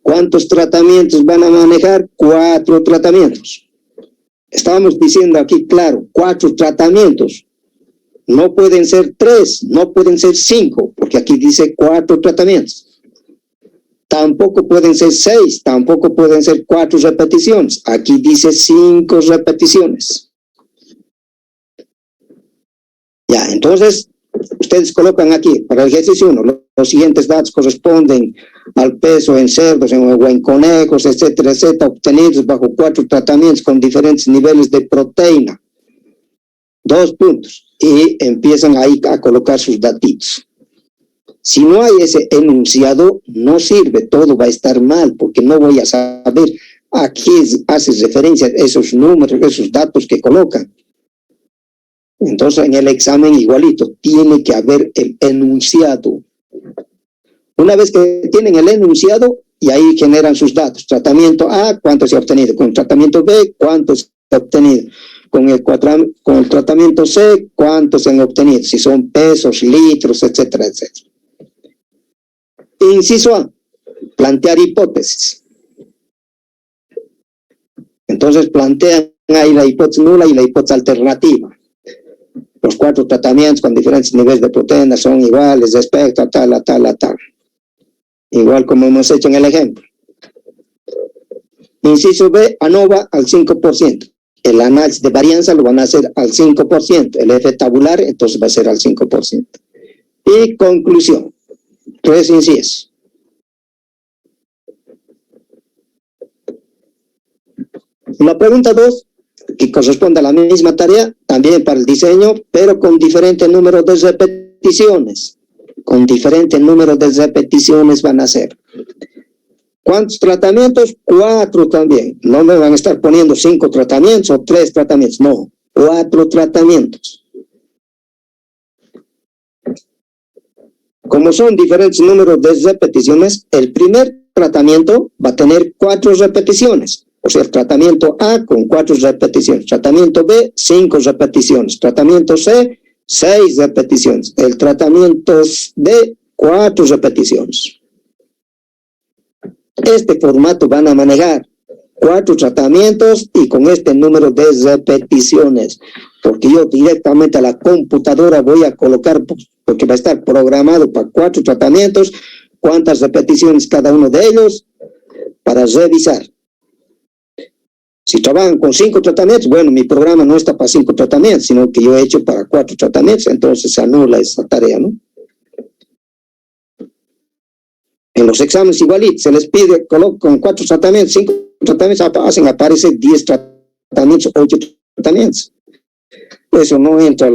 ¿Cuántos tratamientos van a manejar? 4 tratamientos. Estábamos diciendo aquí, claro, 4 tratamientos. No pueden ser 3, no pueden ser 5, porque aquí dice 4 tratamientos. Tampoco pueden ser 6, tampoco pueden ser 4 repeticiones. Aquí dice 5 repeticiones. Ya, entonces, ustedes colocan aquí, para el ejercicio 1, los siguientes datos corresponden al peso en cerdos o en conejos, etcétera, obtenidos bajo 4 tratamientos con diferentes niveles de proteína. 2 puntos. Y empiezan ahí a colocar sus datitos. Si no hay ese enunciado, no sirve, todo va a estar mal, porque no voy a saber a qué hace referencia esos números, esos datos que colocan. Entonces, en el examen igualito, tiene que haber el enunciado. Una vez que tienen el enunciado, y ahí generan sus datos. Tratamiento A, ¿cuánto se ha obtenido? Con el tratamiento B, ¿cuánto se ha obtenido? Con el tratamiento C, ¿cuánto se han obtenido? Si son pesos, litros, etcétera, etcétera. Inciso A, plantear hipótesis. Entonces plantean ahí la hipótesis nula y la hipótesis alternativa. Los 4 tratamientos con diferentes niveles de proteína son iguales respecto a tal. Igual como hemos hecho en el ejemplo. Inciso B, ANOVA al 5%. El análisis de varianza lo van a hacer al 5%. El F tabular, entonces va a ser al 5%. Y conclusión. 3 incisos. La pregunta 2, que corresponde a la misma tarea, también para el diseño, pero con diferente número de repeticiones. Con diferente número de repeticiones van a hacer. ¿Cuántos tratamientos? 4 también. No me van a estar poniendo 5 tratamientos o 3 tratamientos. No, 4 tratamientos. Como son diferentes números de repeticiones, el primer tratamiento va a tener 4 repeticiones. O sea, el tratamiento A con 4 repeticiones. Tratamiento B, 5 repeticiones. Tratamiento C, 6 repeticiones. El tratamiento D, 4 repeticiones. Este formato van a manejar 4 tratamientos y con este número de repeticiones. porque yo directamente a la computadora voy a colocar, porque va a estar programado para 4 tratamientos, cuántas repeticiones cada uno de ellos, para revisar. Si trabajan con 5 tratamientos, bueno, mi programa no está para 5 tratamientos, sino que yo he hecho para 4 tratamientos, entonces se anula esa tarea, ¿no? En los exámenes igualito, se les pide, con 4 tratamientos, 5 tratamientos, aparecen 10 tratamientos, 8 tratamientos. Eso no entra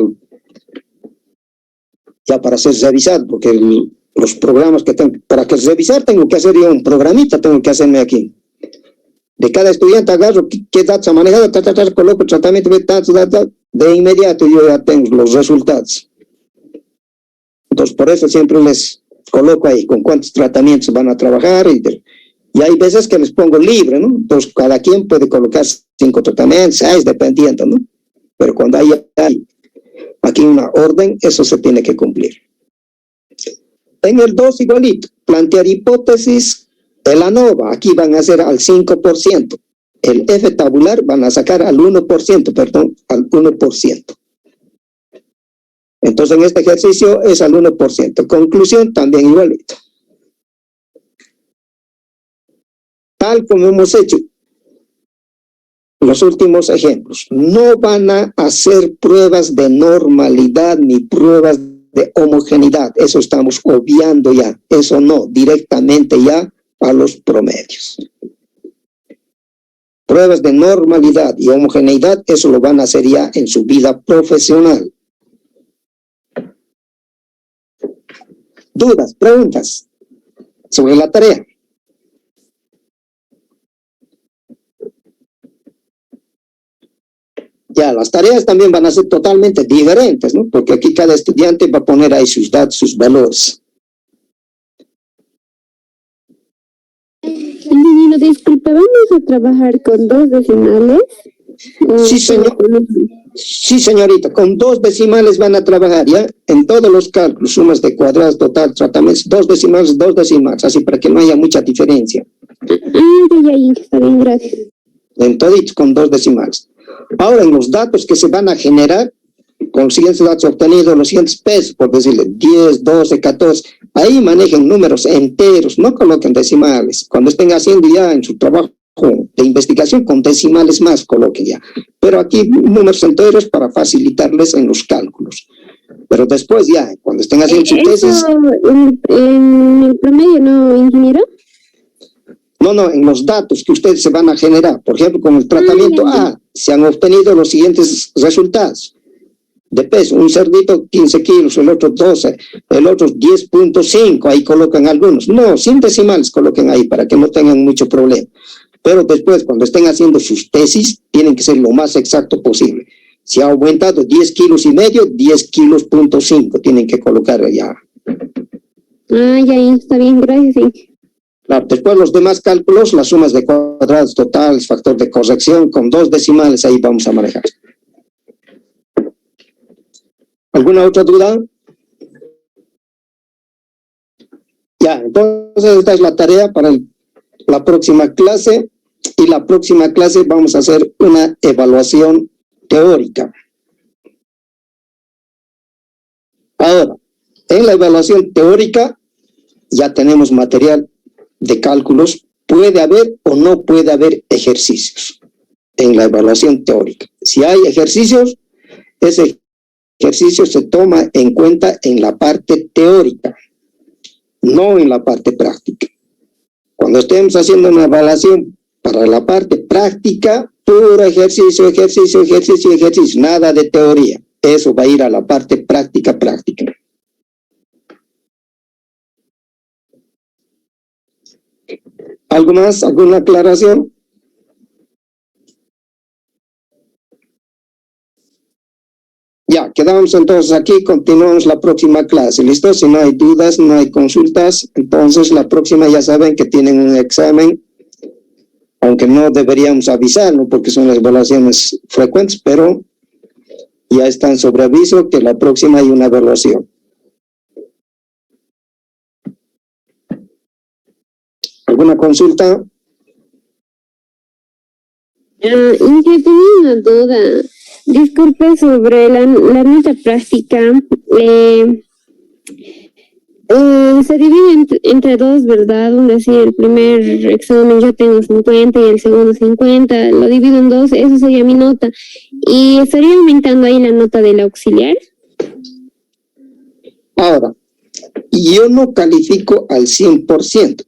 ya para ser revisado, porque los programas que tengo, para que revisar tengo que hacer yo un programita, tengo que hacerme aquí. De cada estudiante agarro qué datos ha manejado, coloco el tratamiento, de inmediato yo ya tengo los resultados. Entonces, por eso siempre les coloco ahí con cuántos tratamientos van a trabajar y hay veces que les pongo libre, ¿no? Entonces, cada quien puede colocar 5 tratamientos, 6, dependiendo, ¿no? Pero cuando hay aquí una orden, eso se tiene que cumplir. En el 2 igualito, plantear hipótesis. El ANOVA, aquí van a hacer al 5%. El F tabular van a sacar al 1%, perdón, al 1%. Entonces, en este ejercicio es al 1%. Conclusión, también igualito. Tal como hemos hecho los últimos ejemplos. No van a hacer pruebas de normalidad ni pruebas de homogeneidad. Eso estamos obviando ya. Eso no, directamente ya a los promedios. Pruebas de normalidad y homogeneidad, eso lo van a hacer ya en su vida profesional. ¿Dudas, preguntas sobre la tarea? Ya, las tareas también van a ser totalmente diferentes, ¿no? Porque aquí cada estudiante va a poner ahí sus datos, sus valores. Ingeniero, disculpe, ¿vamos a trabajar con 2 decimales? Sí, señor. Sí, señorita, con 2 decimales van a trabajar, ¿ya? En todos los cálculos, sumas de cuadrados, total, tratamientos, 2 decimales, así para que no haya mucha diferencia. Ya, está bien, gracias. En toditos con 2 decimales. Ahora, en los datos que se van a generar, con los siguientes datos obtenidos, los siguientes pesos, por decirle 10, 12, 14, ahí manejen números enteros, no coloquen decimales. Cuando estén haciendo ya en su trabajo de investigación, con decimales más coloquen ya. Pero aquí números enteros para facilitarles en los cálculos. Pero después ya, cuando estén haciendo su tesis... ¿En el promedio no, ingeniero? No, en los datos que ustedes se van a generar. Por ejemplo, con el tratamiento A, se han obtenido los siguientes resultados. De peso, un cerdito 15 kilos, el otro 12, el otro 10.5, ahí colocan algunos. No, sin decimales coloquen ahí para que no tengan mucho problema. Pero después, cuando estén haciendo sus tesis, tienen que ser lo más exacto posible. Si ha aumentado 10 kilos y medio, 10 kilos.5, tienen que colocar allá. Ya, está bien, gracias. Claro, después los demás cálculos, las sumas de cuadrados totales, factor de corrección, con 2 decimales, ahí vamos a manejar. ¿Alguna otra duda? Ya, entonces esta es la tarea para la próxima clase, y la próxima clase vamos a hacer una evaluación teórica. Ahora, en la evaluación teórica ya tenemos material de cálculos, puede haber o no puede haber ejercicios en la evaluación teórica. Si hay ejercicios, ese ejercicio se toma en cuenta en la parte teórica, no en la parte práctica. Cuando estemos haciendo una evaluación para la parte práctica, puro ejercicio, nada de teoría. Eso va a ir a la parte práctica. ¿Algo más? ¿Alguna aclaración? Ya, quedamos entonces aquí, continuamos la próxima clase, ¿listo? Si no hay dudas, no hay consultas, entonces la próxima ya saben que tienen un examen, aunque no deberíamos avisarlo porque son las evaluaciones frecuentes, pero ya están sobre aviso que la próxima hay una evaluación. ¿Alguna consulta? Tenía una duda. disculpe, sobre la nota práctica, se divide entre dos, ¿verdad? Un decir, el primer examen yo tengo 50 y el segundo 50, lo divido en dos, eso sería mi nota. ¿Y estaría aumentando ahí la nota del auxiliar? Ahora, yo no califico al 100%,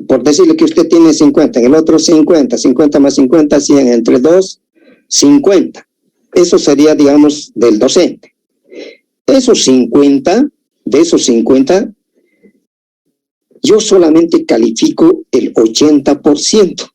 por decirle que usted tiene 50, en el otro 50, 50 más 50, 100, entre dos, 50. Eso sería, digamos, del docente. Esos 50, de esos 50, yo solamente califico el 80%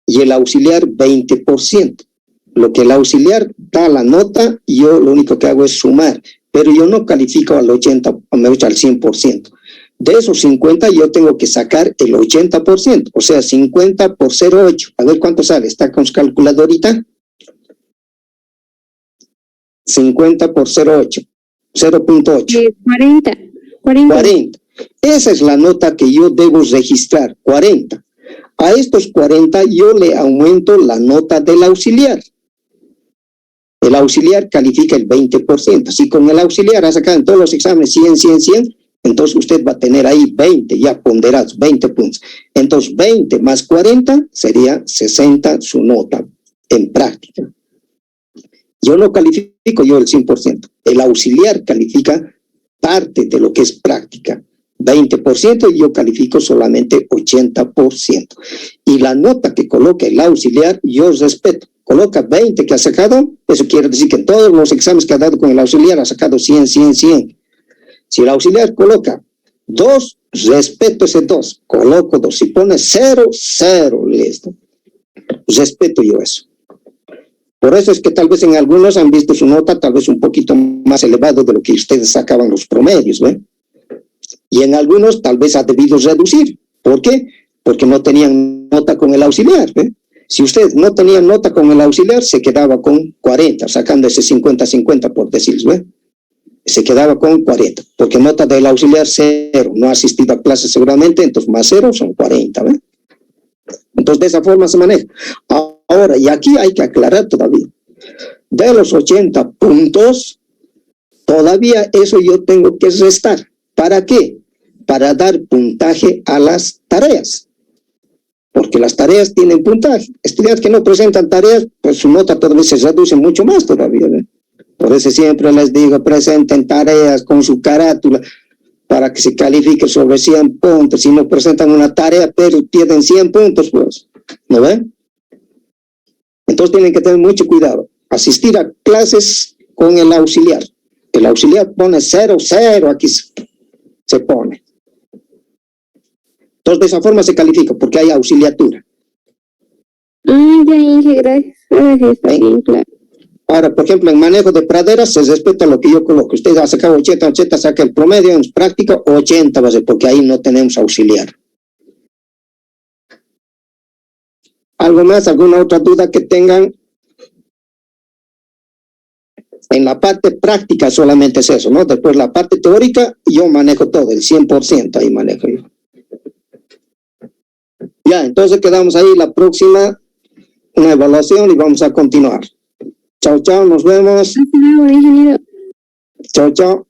y el auxiliar 20%. Lo que el auxiliar da la nota, yo lo único que hago es sumar, pero yo no califico al 80, o mejor dicho, al 100%. De esos 50 yo tengo que sacar el 80%, o sea, 50 por 0,8. A ver cuánto sale, ¿está con su calculadorita? 50 por 0,8, 0.8. 40. Esa es la nota que yo debo registrar, 40. A estos 40 yo le aumento la nota del auxiliar. El auxiliar califica el 20%. Si con el auxiliar ha sacado en todos los exámenes 100, 100, 100, entonces usted va a tener ahí 20, ya ponderados, 20 puntos. Entonces 20 más 40 sería 60 su nota en práctica. Yo no califico yo el 100%. El auxiliar califica parte de lo que es práctica, 20%, y yo califico solamente 80%. Y la nota que coloca el auxiliar, yo respeto. Coloca 20 que ha sacado, eso quiere decir que en todos los exámenes que ha dado con el auxiliar ha sacado 100, 100, 100. Si el auxiliar coloca 2, respeto ese 2, coloco 2. Si pone 0, 0, listo. Respeto yo eso. Por eso es que tal vez en algunos han visto su nota tal vez un poquito más elevado de lo que ustedes sacaban los promedios, ¿ven? Y en algunos tal vez ha debido reducir. ¿Por qué? Porque no tenían nota con el auxiliar, ¿ven? Si usted no tenía nota con el auxiliar, se quedaba con 40, sacando ese 50-50 por decirles, ¿ven? Se quedaba con 40, porque nota del auxiliar 0, no ha asistido a clases seguramente, entonces más 0 son 40, ¿ven? Entonces de esa forma se maneja. Ahora, y aquí hay que aclarar todavía, de los 80 puntos, todavía eso yo tengo que restar. ¿Para qué? Para dar puntaje a las tareas. Porque las tareas tienen puntaje. Estudiantes que no presentan tareas, pues su nota todavía se reduce mucho más todavía, ¿eh? Por eso siempre les digo, presenten tareas con su carátula para que se califique sobre 100 puntos. Si no presentan una tarea, pero pierden 100 puntos, pues, ¿no ven? Entonces tienen que tener mucho cuidado. Asistir a clases con el auxiliar. El auxiliar pone 0, 0, aquí se pone. Entonces de esa forma se califica, porque hay auxiliatura. Ya, Inge, gracias. Ahora sí está bien, claro. Ahora, por ejemplo, en manejo de praderas se respeta lo que yo coloco. Usted ha sacado 80, saca el promedio, en práctica 80 va a ser, porque ahí no tenemos auxiliar. ¿Algo más? ¿Alguna otra duda que tengan? En la parte práctica solamente es eso, ¿no? Después la parte teórica, yo manejo todo, el 100% ahí manejo yo. Ya, entonces quedamos ahí la próxima, una evaluación y vamos a continuar. Chao, chao, nos vemos. Hasta luego, ingeniero. Chao, chao.